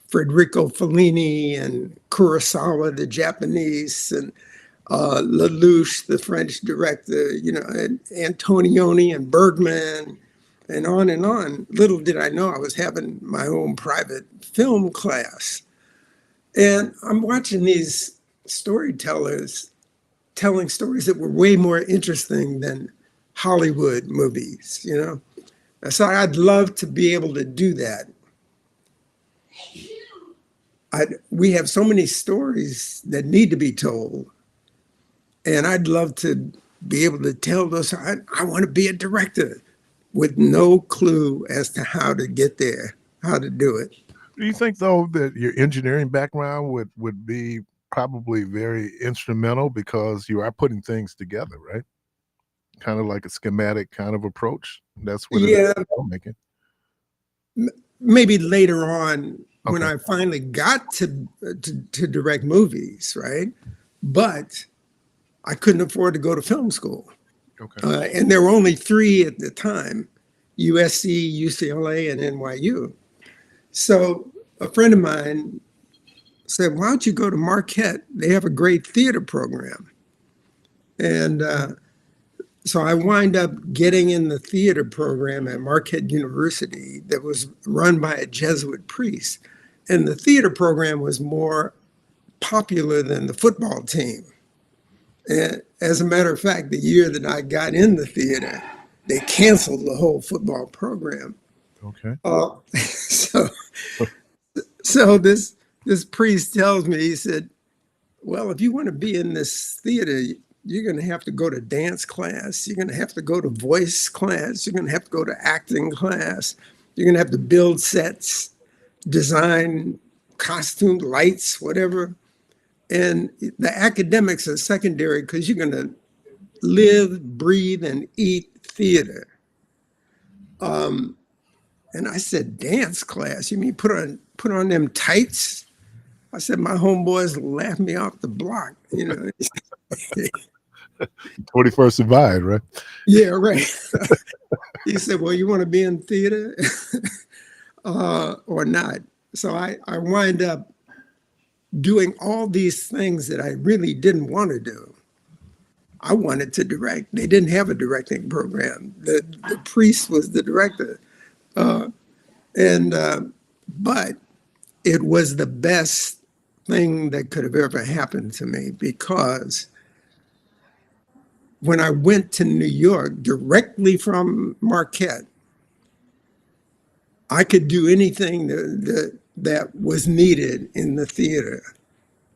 Federico Fellini and Kurosawa, the Japanese, and Lelouch, the French director, and Antonioni and Bergman, and on and on. Little did I know I was having my own private film class. And I'm watching these storytellers telling stories that were way more interesting than Hollywood movies, So I'd love to be able to do that. We have so many stories that need to be told. And I'd love to be able to tell those. I want to be a director with no clue as to how to get there, how to do it. Do you think, though, that your engineering background would be probably very instrumental, because you are putting things together, right? kind of like a schematic kind of approach. That's what Yeah. it is filmmaking. Maybe later on when Okay. I finally got to direct movies, right? But I couldn't afford to go to film school. Okay. And there were only 3 at the time, USC, UCLA, and NYU. So a friend of mine said, why don't you go to Marquette? They have a great theater program. And so I wind up getting in the theater program at Marquette University that was run by a Jesuit priest. And the theater program was more popular than the football team. And as a matter of fact, the year that I got in the theater, they canceled the whole football program. Okay. So this priest tells me, he said, well, if you want to be in this theater, you're going to have to go to dance class. You're going to have to go to voice class. You're going to have to go to acting class. You're going to have to build sets, design costume, lights, whatever. And the academics are secondary because you're going to live, breathe, and eat theater. And I said, dance class? You mean put on them tights? I said, my homeboys laughed me off the block, you know. 21st survived, right? Yeah, right. He said, well, you want to be in theater or not? So I wind up doing all these things that I really didn't want to do. I wanted to direct. They didn't have a directing program. The priest was the director. But it was the best thing that could have ever happened to me, because when I went to New York directly from Marquette, I could do anything that was needed in the theater.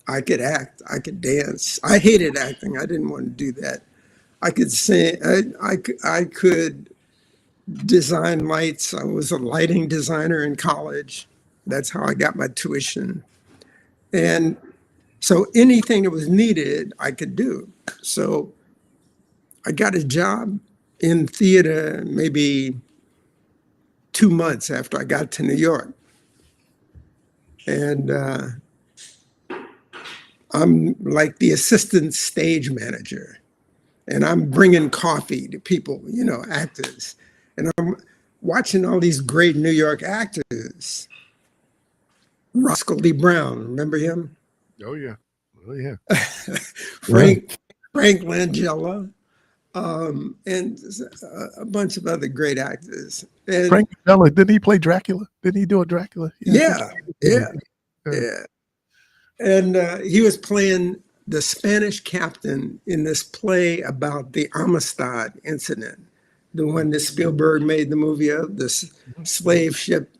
I could act, I could dance. I hated acting. I didn't want to do that. I could sing. I could design lights. I was a lighting designer in college. That's how I got my tuition. And so anything that was needed, I could do. So I got a job in theater maybe 2 months after I got to New York. And I'm like the assistant stage manager. And I'm bringing coffee to people, you know, actors. And I'm watching all these great New York actors. Roscoe Lee Brown, remember him? Oh, yeah. Oh, yeah. Frank Langella, and a bunch of other great actors. And Frank Langella, didn't he play Dracula? Didn't he do a Dracula? yeah. And he was playing the Spanish captain in this play about the Amistad incident, the one that Spielberg made the movie of, this slave ship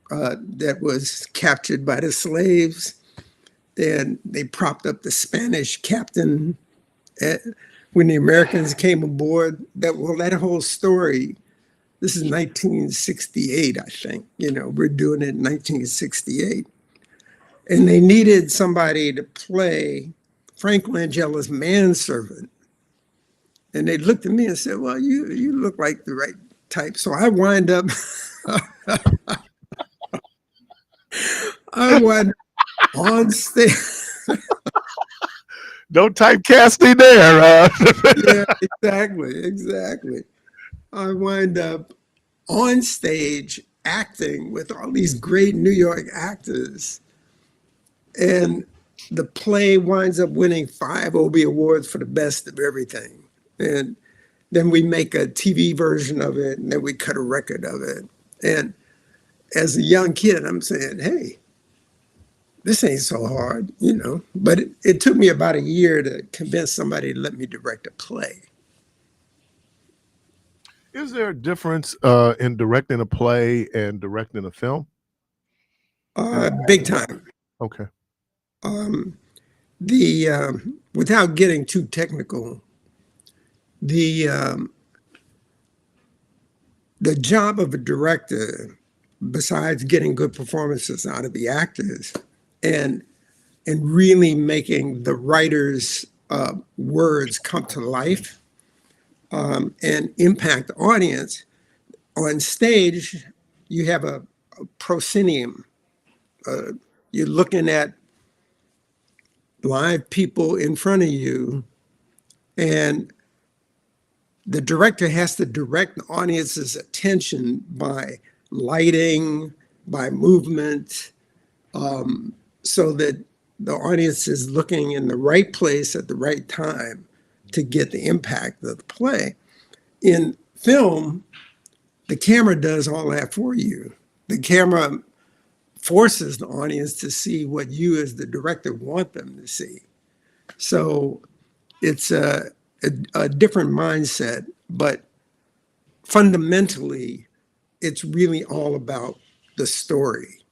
that was captured by the slaves. And they propped up the Spanish captain when the Americans came aboard. That whole story, this is 1968, I think. You know, we're doing it in 1968. And they needed somebody to play Frank Langella's manservant. And they looked at me and said, well, you look like the right type. So I wind up on stage. No typecasting there. Yeah, exactly. I wind up on stage acting with all these great New York actors. And the play winds up winning 5 Obie Awards for the best of everything. And then we make a TV version of it, and then we cut a record of it. And as a young kid, I'm saying, hey, this ain't so hard, you know. But it took me about a year to convince somebody to let me direct a play. Is there a difference in directing a play and directing a film? Big time. Okay. Without getting too technical, the job of a director, besides getting good performances out of the actors and really making the writer's words come to life, and impact the audience. On stage, you have a proscenium. You're looking at live people in front of you, and the director has to direct the audience's attention by lighting, by movement, so that the audience is looking in the right place at the right time to get the impact of the play. In film, the camera does all that for you. The camera forces the audience to see what you as the director want them to see. So it's a different mindset, but fundamentally, it's really all about the story.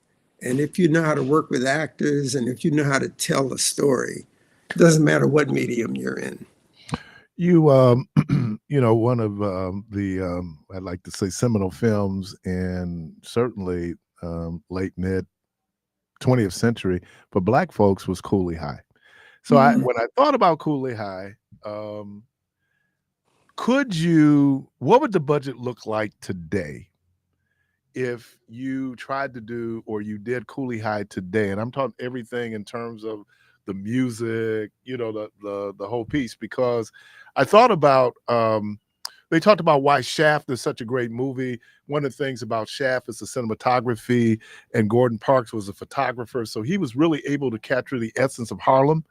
And if you know how to work with actors and if you know how to tell a story, it doesn't matter what medium you're in. You, you know, one of the I'd like to say seminal films, and certainly late mid 20th century for Black folks was Cooley High. So when I thought about Cooley High, what would the budget look like today if you tried to do, or you did Cooley High today? And I'm talking everything in terms of the music, you know, the whole piece, because I thought about, they talked about why Shaft is such a great movie. One of the things about Shaft is the cinematography, and Gordon Parks was a photographer. So he was really able to capture the essence of Harlem,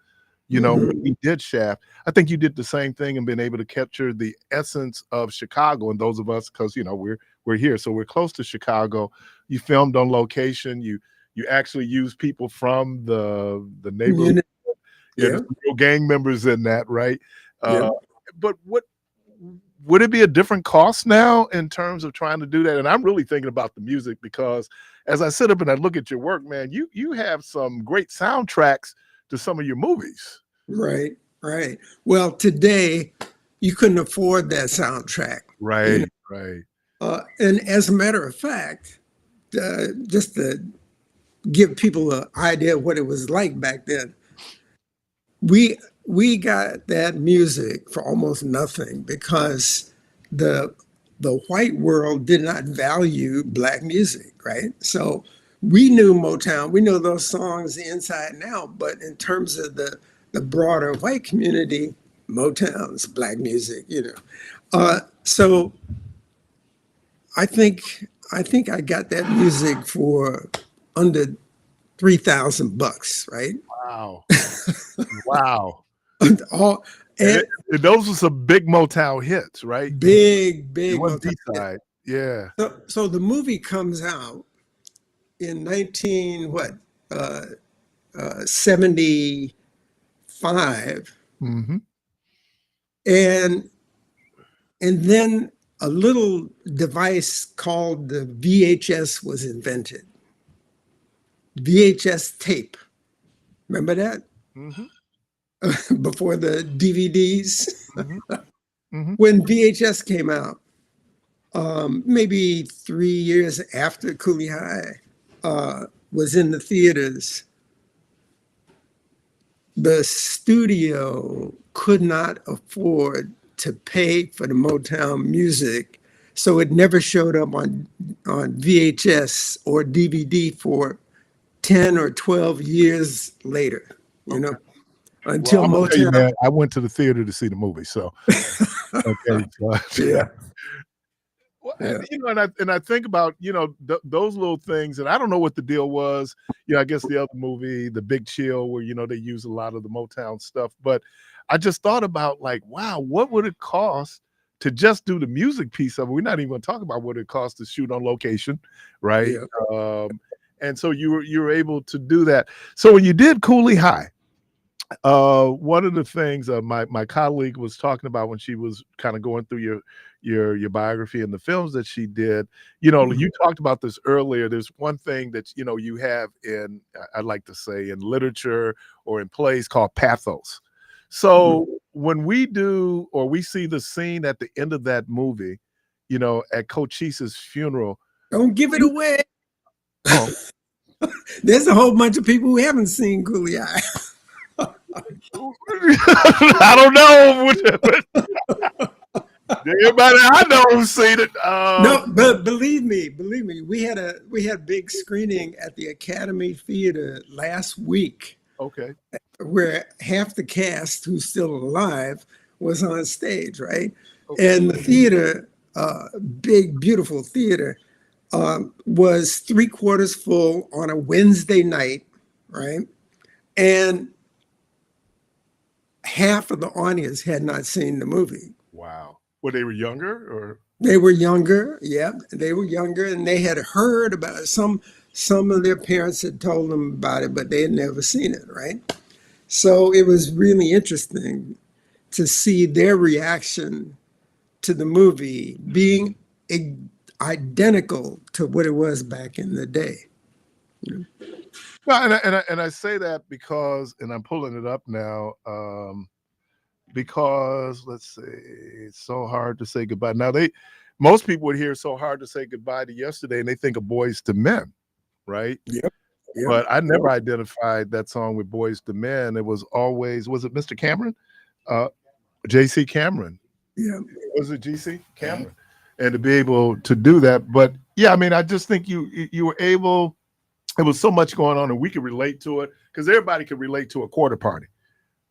you know, when he did Shaft. I think you did the same thing and been able to capture the essence of Chicago. And those of us, because, you know, we're here, so we're close to Chicago. You filmed on location. You actually use people from the neighborhood. Yeah, there's real gang members in that, right? But would it be a different cost now in terms of trying to do that? And I'm really thinking about the music, because as I sit up and I look at your work, man, you have some great soundtracks to some of your movies. Right. Well, today you couldn't afford that soundtrack. Right, you know? right. And as a matter of fact, just to give people an idea of what it was like back then, we got that music for almost nothing, because the white world did not value Black music, right? So we knew Motown, we know those songs inside and out, but in terms of the broader white community, Motown's Black music, you know. So I think I got that music for under $3,000, right? Wow. Wow. And those were some big Motown hits, right? Big Motown B-side. Yeah. So the movie comes out in 75. And then a little device called the VHS was invented. VHS tape. Remember that? Before the DVDs. When VHS came out, maybe 3 years after Cooley High was in the theaters, the studio could not afford to pay for the Motown music, so it never showed up on VHS or DVD for 10 or 12 years later, you know, until Well, Motown. you, man, I went to the theater to see the movie, so okay. Yeah. Well, you know, and I think about, you know, those little things, and I don't know what the deal was. You know, I guess the other movie, The Big Chill, where, you know, they use a lot of the Motown stuff, but I just thought about, like, wow, what would it cost to just do the music piece of it? We're not even going to talk about what it costs to shoot on location, right? Yeah. And so you were able to do that. So when you did Cooley High, one of the things my colleague was talking about when she was kind of going through your biography and the films that she did, you know, you talked about this earlier. There's one thing that, you know, you have in, I'd like to say, in literature or in plays called pathos. So when we do, or we see the scene at the end of that movie, you know, at Cochise's funeral. Don't give it away. Oh. There's a whole bunch of people who haven't seen Cooley High. I don't know. Everybody I know who's seen it. No, but believe me, we had a big screening at the Academy Theater last week Okay. where half the cast who's still alive was on stage, right? Okay. And the theater, big, beautiful theater, was 3/4 full on a Wednesday night, right? And half of the audience had not seen the movie. Wow. Well, they were younger, or They were younger, yeah, they were younger, and they had heard about it. Some of their parents had told them about it, but they had never seen it, right? So it was really interesting to see their reaction to the movie being identical to what it was back in the day. no, and I say that because, and I'm pulling it up now, because let's see, it's so hard to say goodbye. Now most people would hear "So Hard to Say Goodbye to Yesterday" and they think of Boys to Men, right? Yep. But I never identified that song with Boys to Men. It was always, was it Mr. Cameron? JC Cameron. Yeah. Was it GC Cameron? And to be able to do that. But yeah, I mean, I just think you were able, it was so much going on and we could relate to it because everybody could relate to a quarter party.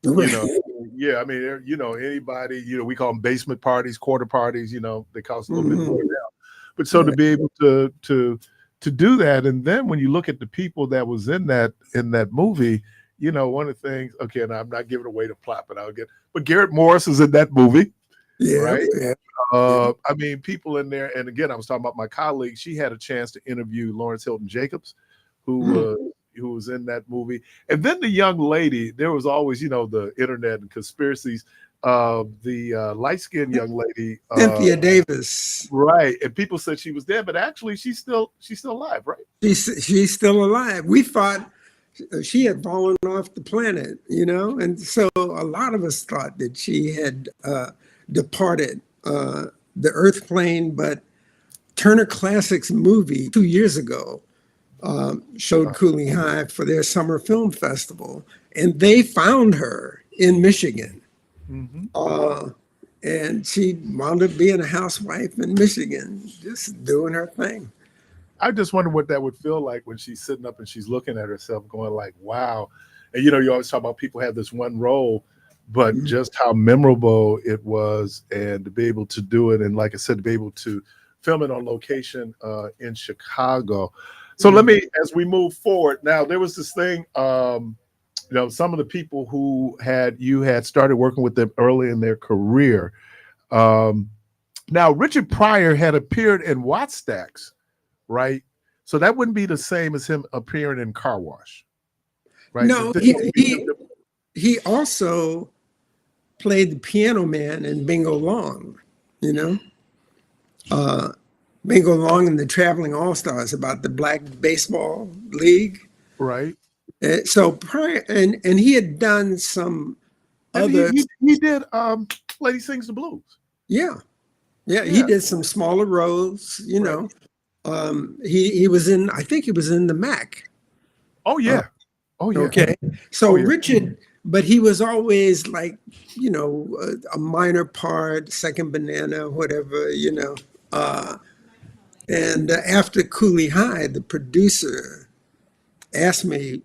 You know, yeah, I mean, you know, anybody, you know, we call them basement parties, quarter parties, you know, they cost a little bit more now. But so to be able to do that, and then when you look at the people that was in that movie, you know, one of the things, okay, and I'm not giving away the plot, but Garrett Morris is in that movie, right? Yeah. I mean, people in there, and again, I was talking about my colleague. She had a chance to interview Lawrence Hilton Jacobs, who was in that movie, and then the young lady. There was always, you know, the internet and conspiracies. The light-skinned young lady, Cynthia Davis, right? And people said she was dead, but actually, she's still alive, right? She's still alive. We thought she had fallen off the planet, you know, and so a lot of us thought that she had departed the Earth plane. But Turner Classics movie 2 years ago showed Cooley High for their summer film festival, and they found her in Michigan. And she wound up being a housewife in Michigan, just doing her thing. I just wonder what that would feel like when she's sitting up and she's looking at herself going like, wow. And, you know, you always talk about people have this one role, but just how memorable it was, and to be able to do it. And like I said, to be able to film it on location in Chicago. So let me, as we move forward, now there was this thing, you know, some of the people who you had started working with them early in their career. Now, Richard Pryor had appeared in Wattstax, right? So that wouldn't be the same as him appearing in Car Wash, right? No, he also played the piano man in Bingo Long, you know? Bingo Long and the Traveling All-Stars, about the Black Baseball League. Right. So Pryor, and he had done some other. He did Lady Sings the Blues. Yeah, he did some smaller roles, you know. He was in, I think he was in the Mac. Oh yeah. Okay. So Richard, but he was always like, you know, a minor part, second banana, whatever, you know. And after Cooley High, the producer asked me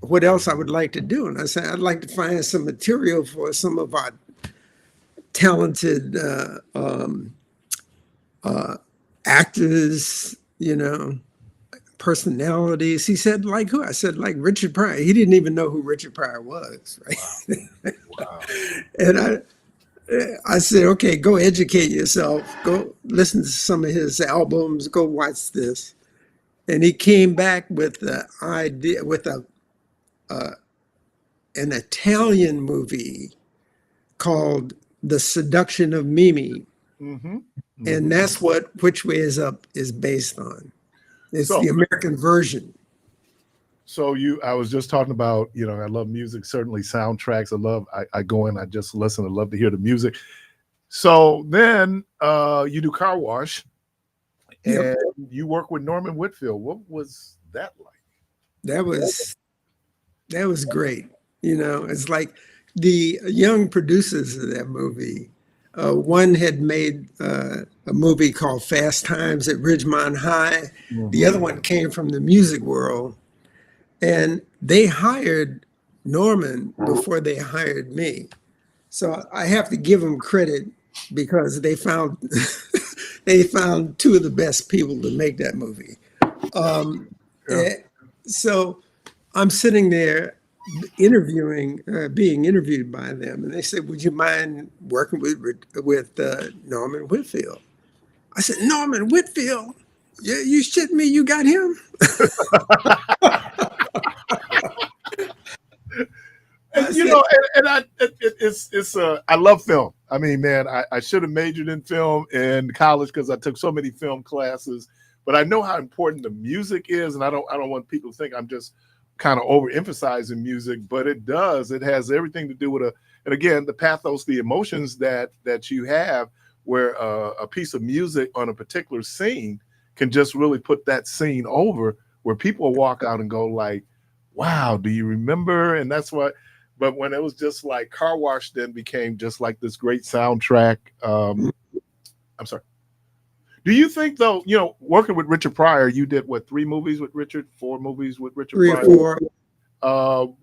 what else I would like to do. And I said, I'd like to find some material for some of our talented actors, you know, personalities. He said, like who? I said, like Richard Pryor. He didn't even know who Richard Pryor was, right? Wow. And I said, okay, go educate yourself. Go listen to some of his albums. Go watch this. And he came back with the idea, with an Italian movie called The Seduction of Mimi. And that's what Which Way Is Up is based on. It's the American version. So I was just talking about, you know, I love music, certainly soundtracks. I go in, I just listen. I love to hear the music. So then you do Car Wash, and you work with Norman Whitfield. What was that like? That was great. You know, it's like the young producers of that movie One had made a movie called Fast Times at Ridgemont High. The other one came from the music world. And they hired Norman before they hired me. So I have to give them credit because they found they found two of the best people to make that movie. So I'm sitting there being interviewed by them, and they said, "Would you mind working with Norman Whitfield?" I said, "Norman Whitfield? Yeah, you shitting me? You got him?" And, I love film. I mean, man, I should have majored in film in college because I took so many film classes. But I know how important the music is, and I don't want people to think I'm just kind of overemphasizing music, but it does. It has everything to do with and again, the pathos, the emotions that you have, where a piece of music on a particular scene can just really put that scene over, where people walk out and go like, "Wow, do you remember?" And that's what. But when it was just like Car Wash, then became just like this great soundtrack. I'm sorry. Do you think, though, working with Richard Pryor, you did what, 3 movies with Richard, 4 movies with Richard 3 Pryor? or 4.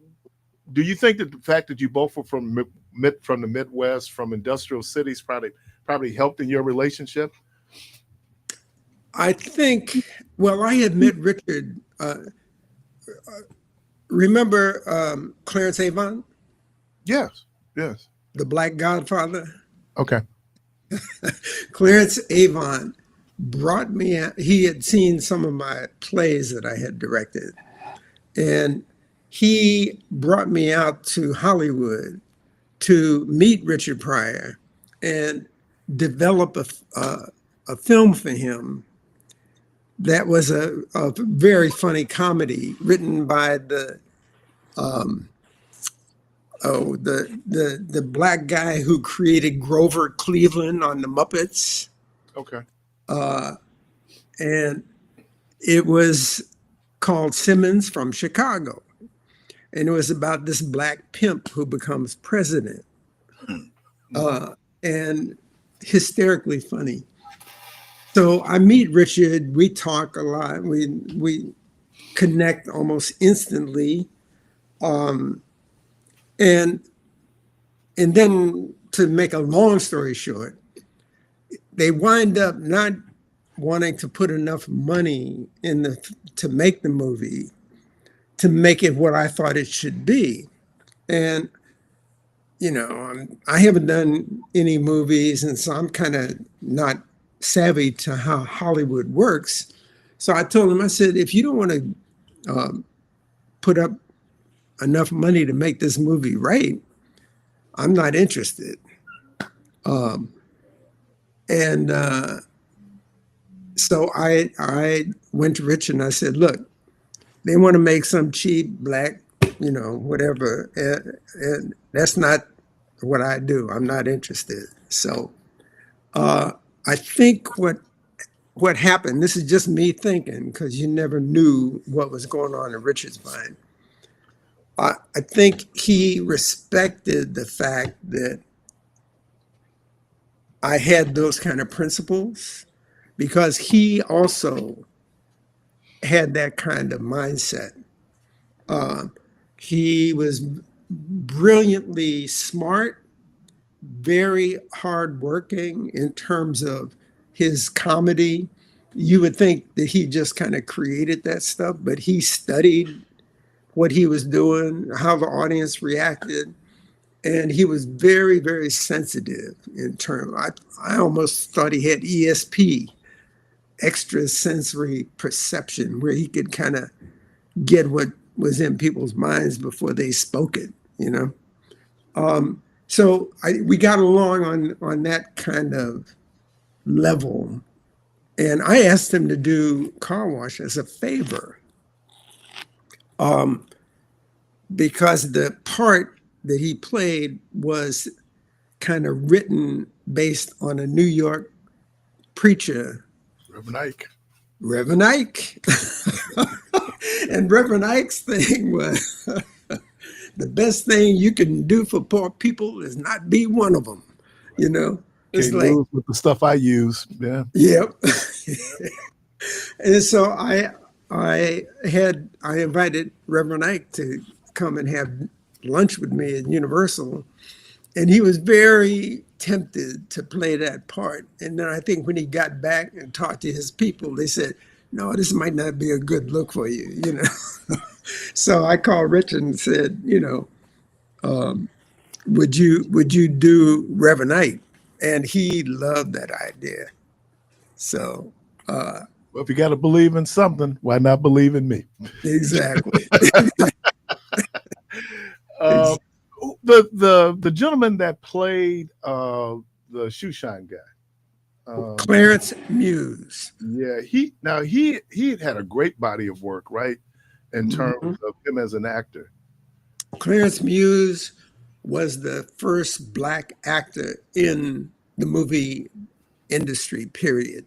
Do you think that the fact that you both were from the Midwest, from industrial cities, probably helped in your relationship? I think. Well, I had met Richard. Remember Clarence Avon? Yes. The Black Godfather? Okay. Clarence Avon brought me out. He had seen some of my plays that I had directed, and he brought me out to Hollywood to meet Richard Pryor and develop a film for him that was a very funny comedy written by the black guy who created Grover Cleveland on the Muppets. Okay. And it was called Simmons from Chicago. And it was about this black pimp who becomes president. And hysterically funny. So I meet Richard, we talk a lot, we connect almost instantly. And then, to make a long story short, they wind up not wanting to put enough money to make the movie, to make it what I thought it should be. And I haven't done any movies, and so I'm kind of not savvy to how Hollywood works. So I told him, I said, if you don't want to put up enough money to make this movie right, I'm not interested. So I went to Richard and I said, look, they want to make some cheap black, whatever. And that's not what I do. I'm not interested. So I think what happened, this is just me thinking, because you never knew what was going on in Richard's mind. I think he respected the fact that I had those kind of principles, because he also had that kind of mindset. He was brilliantly smart, very hardworking in terms of his comedy. You would think that he just kind of created that stuff, but he studied what he was doing, how the audience reacted. And he was very, very sensitive in terms. I almost thought he had ESP, extrasensory perception, where he could kind of get what was in people's minds before they spoke it, So we got along on that kind of level. And I asked him to do Car Wash as a favor, because the part that he played was kind of written based on a New York preacher, Reverend Ike. And Reverend Ike's thing was, the best thing you can do for poor people is not be one of them, It's Can't like, lose with the stuff I use. Yeah. yep. And so I invited Reverend Ike to come and have lunch with me at Universal, and he was very tempted to play that part. And then I think when he got back and talked to his people, they said, "No, this might not be a good look for you," you know. So I called Richard and said, would you do Reverend Ike? And he loved that idea. So Well, if you got to believe in something, why not believe in me? exactly. The gentleman that played the shoe shine guy, Clarence Muse. yeah, he had a great body of work, right, in terms of him as an actor. Clarence Muse was the first Black actor in the movie industry, period.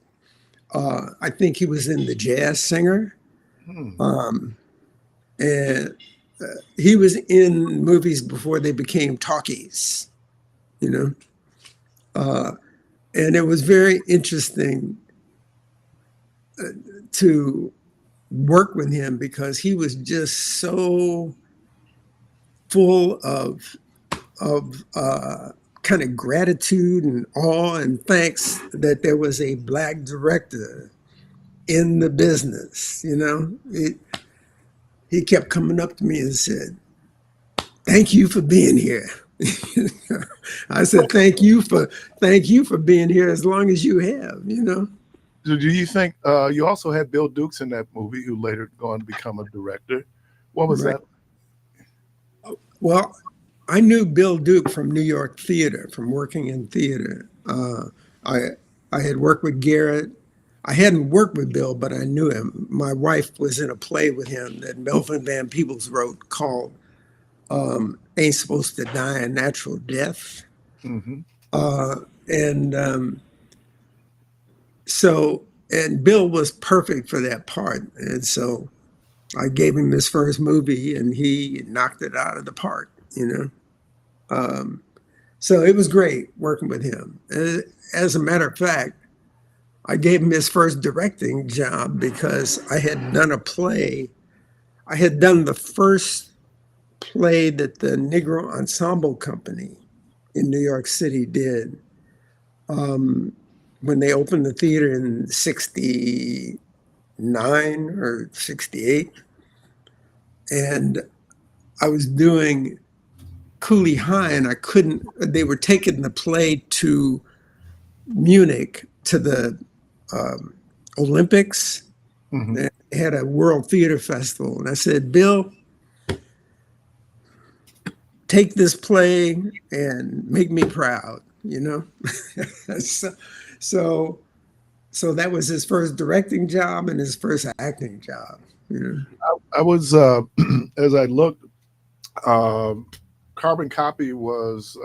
I think he was in The Jazz Singer. And he was in movies before they became talkies, you know. And it was very interesting to work with him because he was just so full of kind of gratitude and awe and thanks that there was a Black director in the business. You know, he kept coming up to me and said, "Thank you for being here." I said, "Thank you for being here as long as you have." You know. So do you think you also had Bill Dukes in that movie, who later gone to become a director? What was that? Well, I knew Bill Duke from New York theater, from working in theater. I had worked with Garrett. I hadn't worked with Bill, but I knew him. My wife was in a play with him that Melvin Van Peebles wrote called Ain't Supposed to Die a Natural Death. And Bill was perfect for that part. And so I gave him his first movie and he knocked it out of the park, you know. So it was great working with him. As a matter of fact, I gave him his first directing job because I had done a play. I had done the first play that the Negro Ensemble Company in New York City did when they opened the theater in 69 or 68. And I was doing Cooley High, and they were taking the play to Munich to the Olympics. They had a World Theater Festival. And I said, "Bill, take this play and make me proud," you know? So that was his first directing job and his first acting job. You know? I was, as I looked, Carbon Copy was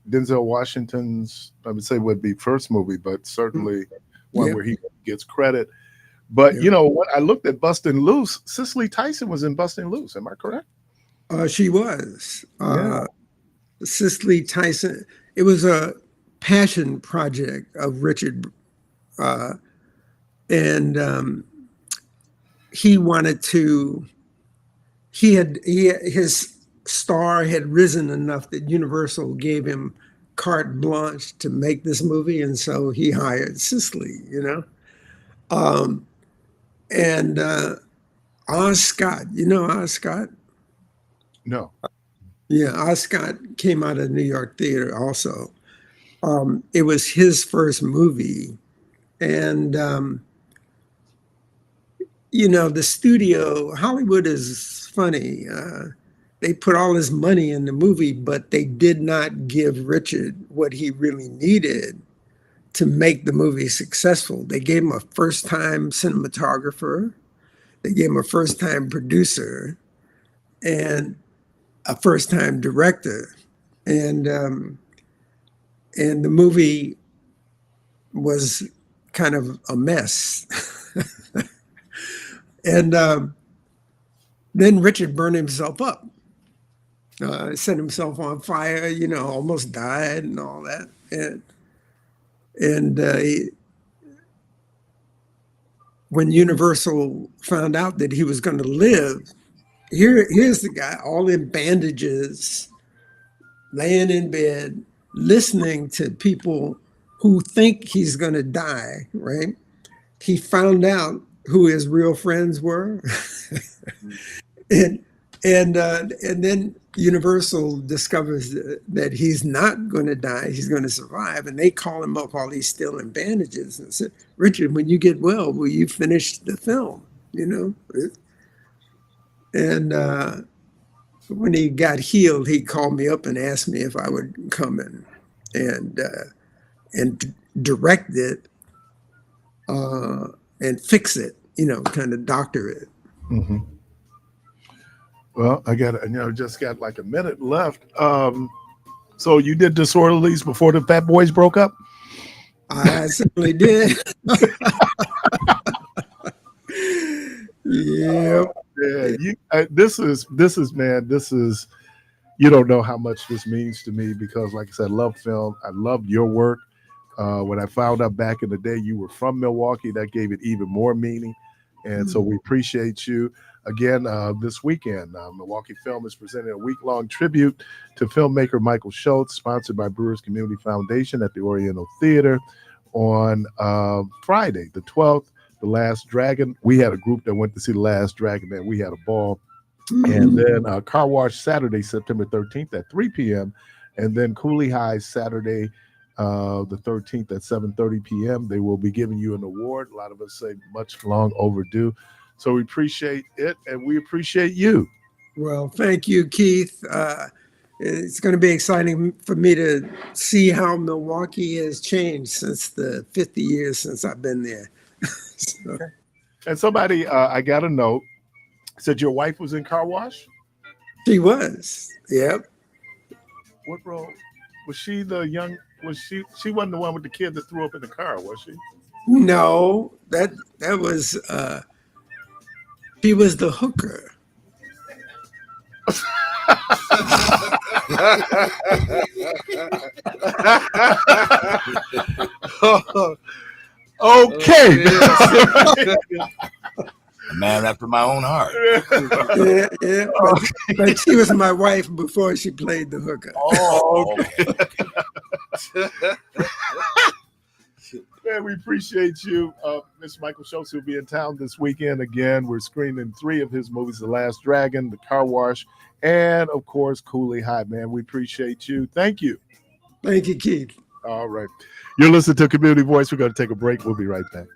Denzel Washington's, I would say, would be first movie, but certainly one where he gets credit. But, you know, when I looked at Bustin' Loose, Cicely Tyson was in Bustin' Loose. Am I correct? She was. Cicely Tyson. It was a passion project of Richard. And he wanted to, his star had risen enough that Universal gave him carte blanche to make this movie. And so he hired Cicely, you know. And Oz Scott, you know Oz Scott? No. Yeah, Oz Scott came out of New York theater also. It was his first movie. And, you know, the studio, Hollywood is funny. They put all this money in the movie, but they did not give Richard what he really needed to make the movie successful. They gave him a first-time cinematographer. They gave him a first-time producer and a first-time director. And the movie was kind of a mess. And then Richard burned himself up, set himself on fire, you know, almost died and all that. And when Universal found out that he was going to live, here's the guy, all in bandages, laying in bed, listening to people who think he's going to die, right? He found out who his real friends were. and and then Universal discovers that he's not going to die, he's going to survive, and they call him up while he's still in bandages and said, "Richard, when you get well, will you finish the film?" You know, and when he got healed, he called me up and asked me if I would come in and direct it and fix it, you know, kind of doctor it. Mm-hmm. Well, I got just got like a minute left. So you did Disorderlies before the Fat Boys broke up? I certainly did. Yep. Yeah, this is man. This is, you don't know how much this means to me because, like I said, I love film. I loved your work. When I found out back in the day you were from Milwaukee, that gave it even more meaning. And so we appreciate you. Again, this weekend, Milwaukee Film is presenting a week-long tribute to filmmaker Michael SCHULTZ, sponsored by Brewers Community Foundation at the Oriental Theater on Friday, the 12th, The Last Dragon. We had a group that went to see The Last Dragon, man. We had a ball. And then Car Wash Saturday, September 13th at 3 p.m. And then Cooley High Saturday, the 13th at 7:30 p.m. They will be giving you an award. A lot of us say much long overdue. So we appreciate it, and we appreciate you. Well, thank you, Keith. It's going to be exciting for me to see how Milwaukee has changed since the 50 years since I've been there. So, And somebody, I got a note, said your wife was in Car Wash? she was. Yep. What role? Was she the young, she wasn't the one with the kid that threw up in the car, was she? No, that was, she was the hooker. Okay. A man after my own heart. Yeah. But she was my wife before she played the hooker. Oh, okay. Man, we appreciate you. Mr. Michael SCHULTZ will be in town this weekend again. We're screening 3 of his movies, The Last Dragon, The Car Wash, and, of course, Cooley High, man. We appreciate you. Thank you. Thank you, Keith. All right. You're listening to Community Voice. We're going to take a break. We'll be right back.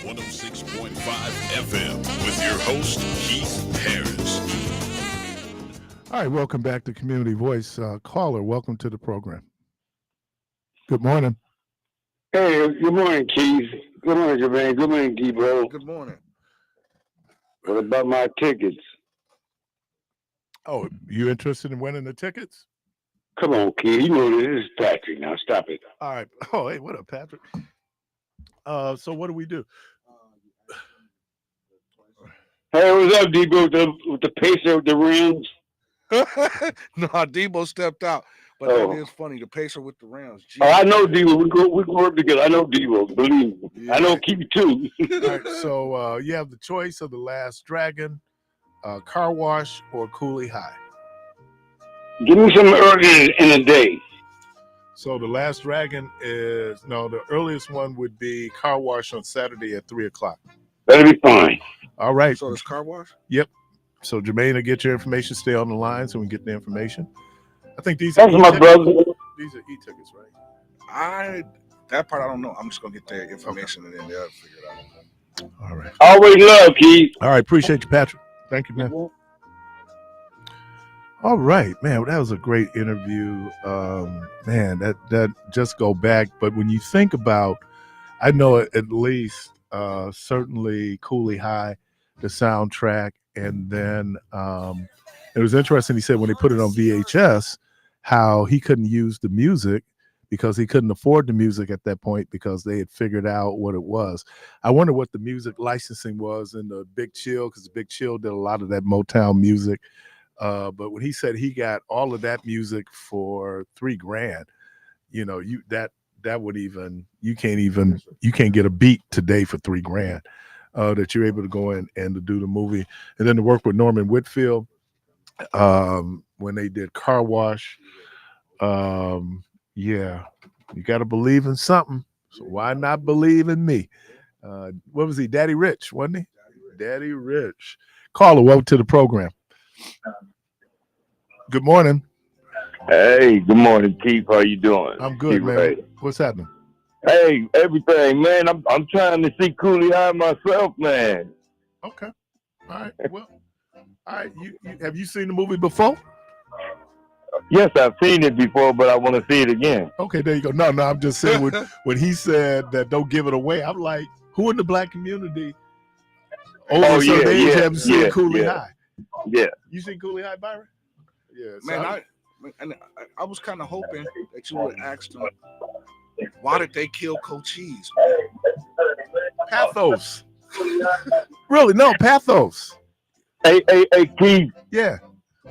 106.5 FM with your host, Keith Parris. All right, welcome back to Community Voice. Caller, welcome to the program. Good morning. Hey, good morning, Keith. Good morning, Jermaine. Good morning, Debo. Good morning. What about my tickets? Oh, you interested in winning the tickets? Come on, Keith. You know this is Patrick. Now stop it. All right. Oh, hey, what up, Patrick? So what do we do? Hey, what's up, Debo? With the pacer of the Rams? No, Debo stepped out. But that is funny. The pacer with the Rams. Jeez. Oh, I know Debo. We go work together. I know Debo. Believe me. Yeah. I know Keith too. All right, so you have the choice of The Last Dragon, Car Wash, or Cooley High. Give me some earlier in the day. So The Last Dragon is the earliest one would be Car Wash on Saturday at 3:00. That'll be fine. All right. So it's Car Wash? Yep. So Jermaine will get your information. Stay on the line so we can get the information. I think these That's are my brother. These are e-tickets, right? That part I don't know. I'm just gonna get their information and then they'll figure it out. All right. Always love, Keith. All right. Appreciate you, Patrick. Thank you, man. All right, man. That was a great interview. Man, that just go back. But when you think about, I know at least certainly Cooley High, the soundtrack, and then it was interesting. He said when they put it on VHS, how he couldn't use the music because he couldn't afford the music at that point because they had figured out what it was. I wonder what the music licensing was in the Big Chill, because the Big Chill did a lot of that Motown music. But when he said he got all of that music for $3,000, that would even you can't get a beat today for $3,000 that you're able to go in and to do the movie, and then to work with Norman Whitfield when they did Car Wash. Yeah, you got to believe in something. So why not believe in me? What was he? Daddy Rich, wasn't he? Daddy Rich. Caller, welcome to the program. Good morning. Hey, good morning, Keith. How you doing? I'm good, Keith, man. Right. What's happening? Hey, everything, man. I'm trying to see Cooley High myself, man. Okay. All right. Well, all right. You have you seen the movie before? Yes, I've seen it before, but I want to see it again. Okay, there you go. No, I'm just saying when he said that don't give it away, I'm like, who in the black community over some age haven't seen Cooley High? Yeah. You seen Cooley High, Byron? Yeah. Man, I was kind of hoping that you would ask them, why did they kill Cochise? Pathos. Really? No, Pathos. Hey, Keith. Yeah.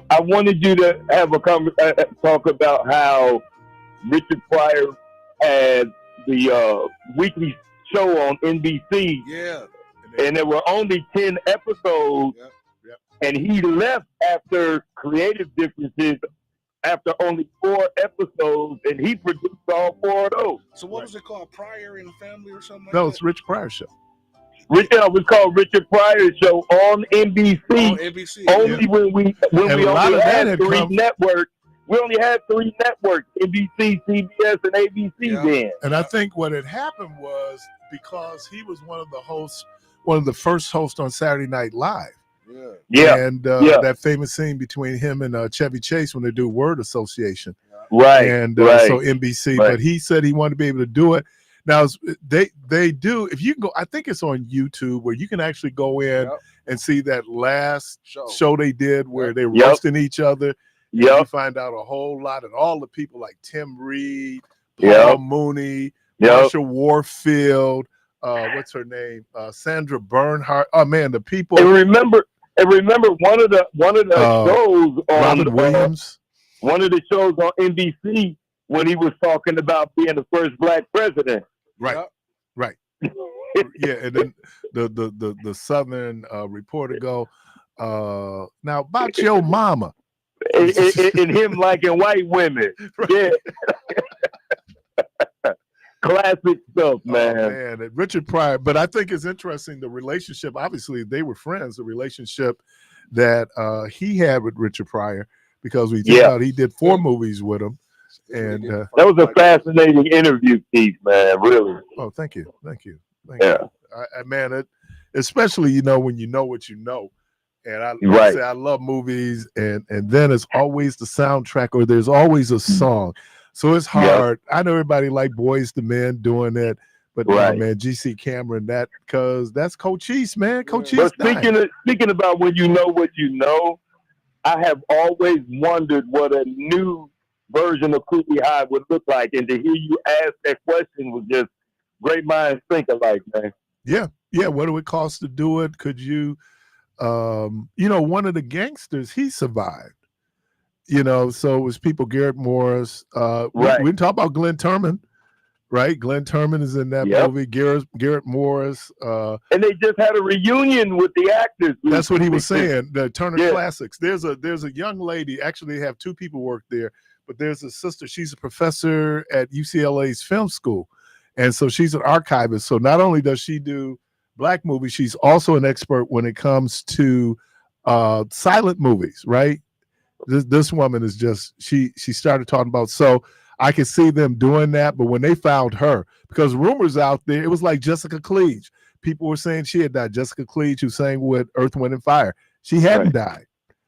I wanted you to have a talk about how Richard Pryor had the weekly show on NBC. Yeah. And there were only 10 episodes. Yep. And he left after creative differences after only 4 episodes, and he produced all 4 of those. So what was it called? Pryor and Family or something like No, that? it's Rich Pryor Show. It was called Richard Pryor Show on NBC. On NBC. Only when we only had 3 networks. We only had 3 networks: NBC, CBS, and ABC then. And I think what had happened was because he was one of the first hosts on Saturday Night Live. Yeah. And that famous scene between him and Chevy Chase when they do Word Association. Right. And right. so NBC, Right. but he said he wanted to be able to do it. Now they do, if you can go, I think it's on YouTube where you can actually go in and see that last show they did where they were roasting each other. You find out a whole lot, and all the people like Tim Reed, Paul Mooney, Marsha Warfield, what's her name? Sandra Bernhardt. Oh man, the people. And remember one of the shows on Robin Williams. One of the shows on NBC when he was talking about being the first black president. Right. Right. Yeah, and then the Southern reporter go, now about your mama. And him liking white women. Right. Yeah. Classic stuff, man. Oh, man, Richard Pryor. But I think it's interesting the relationship. Obviously, they were friends. The relationship that he had with Richard Pryor, because we think about he did 4 movies with him, and that was a fascinating interview, Keith. Man, really. Oh, thank you. Man, especially when you know what you know. And I Right. say I love movies, and then it's always the soundtrack, or there's always a song. So it's hard. I know everybody like Boys to Men doing it, but no, man, GC Cameron, because that's Cochise, man. Cochise. But speaking about when you know what you know, I have always wondered what a new version of Cooley High would look like, and to hear you ask that question was just great minds think alike, man. Yeah. What do it cost to do it? Could you? One of the gangsters, he survived. So it was people. Garrett Morris. Right. We talk about Glenn Turman, right? Glenn Turman is in that movie. Garrett Morris. And they just had a reunion with the actors. That's what he was saying. The Turner Classics. There's a young lady. Actually, they have two people work there, but there's a sister. She's a professor at UCLA's film school, and so she's an archivist. So not only does she do Black movies, she's also an expert when it comes to silent movies, right? This woman is just she started talking about, so I could see them doing that, but when they found her, because rumors out there, it was like Jessica Cleage. People were saying she had died. Jessica Cleage, who sang with Earth, Wind, and Fire, she hadn't died,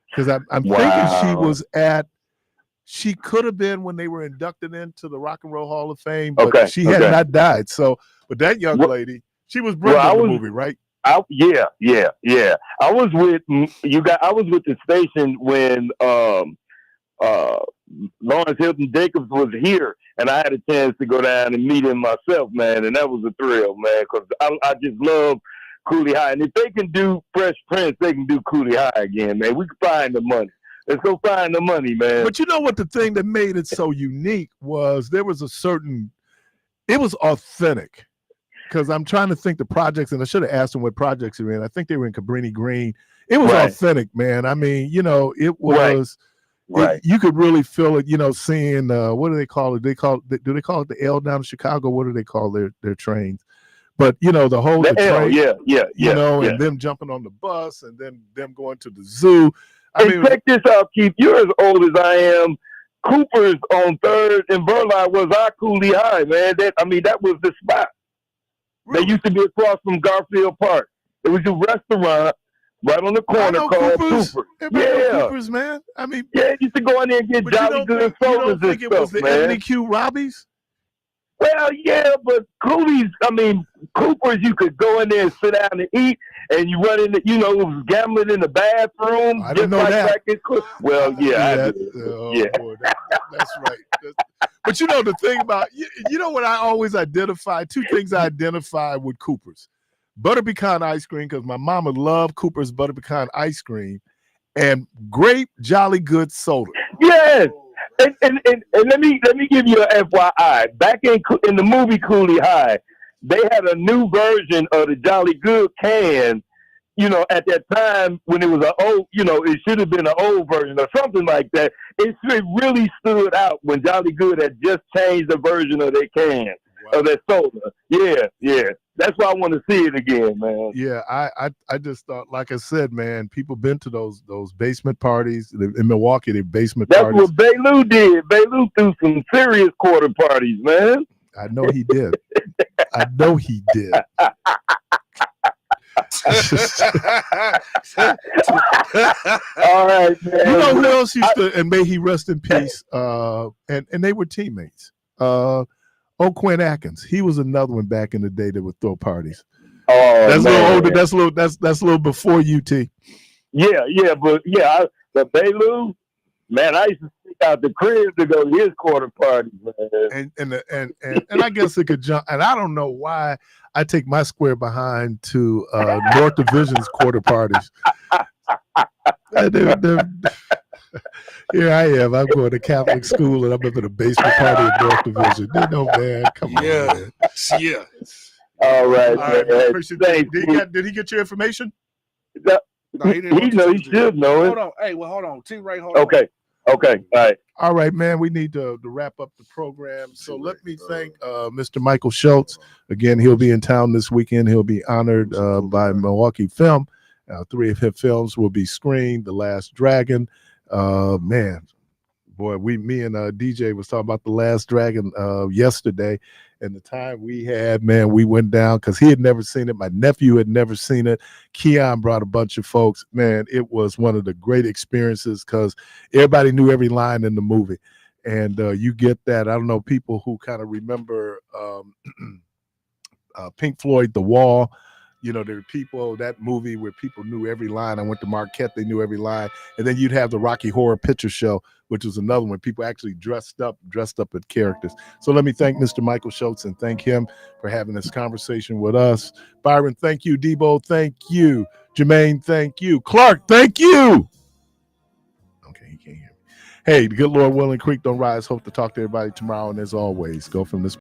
because I'm thinking she could have been when they were inducted into the Rock and Roll Hall of Fame, but she had not died. So, but that young lady. She was Brenda in the movie, right? Yeah. I was with the station when Lawrence Hilton Jacobs was here, and I had a chance to go down and meet him myself, man, and that was a thrill, man, because I just love Cooley High. And if they can do Fresh Prince, they can do Cooley High again, man. We can find the money. Let's go find the money, man. But you know what? The thing that made it so unique was there was it was authentic. Because I'm trying to think the projects, and I should have asked them what projects they're in. I think they were in Cabrini Green. It was authentic, man. I mean, it was. Right. You could really feel it. Seeing what do they call it? Do they call it the L down in Chicago? What do they call their trains? But the train, and them jumping on the bus, and then them going to the zoo. Check this out, Keith. You're as old as I am. Cooper's on 3rd and Burleigh was our Cooley High, man. That was the spot. They used to be across from Garfield Park. It was a restaurant right on the corner called Cooper's. Cooper's, man. You used to go in there and get Jolly Good sodas and stuff, man. You don't think it was the Ebony Q Robbies? Well, yeah, but Cooper's, you could go in there and sit down and eat, and you run into, it was gambling in the bathroom. I didn't know that. Well, yeah. Boy, that's right. But the thing about, what I always identify, two things I identify with Cooper's. Butter pecan ice cream, because my mama loved Cooper's butter pecan ice cream, and grape Jolly Good soda. Yes. And let me give you an FYI. Back in the movie Cooley High, they had a new version of the Jolly Good can. At that time when it was it should have been an old version or something like that. It really stood out when Jolly Good had just changed the version of their can of that soda. Yeah. That's why I want to see it again, man. Yeah, I just thought, like I said, man, people been to those basement parties in Milwaukee. They basement parties. That's what Bailu did. Bailu threw some serious quarter parties, man. I know he did. All right, man. Who else used to, and may he rest in peace, and they were teammates. Quinn Atkins, he was another one back in the day that would throw parties. Oh, that's a little older. That's a little before UT. But Bailu, man, I used to stick out the crib to go to his quarter parties, man. And I guess it could jump. And I don't know why I take my square behind to North Division's quarter parties. Here I am. I'm going to Catholic school, and I'm up at a basement party in North Division. Man, come on. Man. Yeah. All right, man. Did he get your information? No, he should know it. Hold on. T-Ray, hold on. Okay. All right. All right, man. We need to wrap up the program. So let me thank Mr. Michael Schultz. Again, he'll be in town this weekend. He'll be honored by Milwaukee Film. 3 of his films will be screened. The Last Dragon. Man, boy, me and DJ was talking about The Last Dragon yesterday, and the time we had, man, we went down because he had never seen it. My nephew had never seen it. Keon brought a bunch of folks. Man, it was one of the great experiences because everybody knew every line in the movie. And you get that. I don't know, people who kind of remember Pink Floyd, The Wall. You know, there were people, that movie where people knew every line. I went to Marquette, they knew every line. And then you'd have the Rocky Horror Picture Show, which was another one. People actually dressed up as characters. So let me thank Mr. Michael Schultz and thank him for having this conversation with us. Byron, thank you. Debo, thank you. Jermaine, thank you. Clark, thank you. Okay, he can't hear me. Hey, the good Lord willing, creek don't rise. Hope to talk to everybody tomorrow. And as always, go from this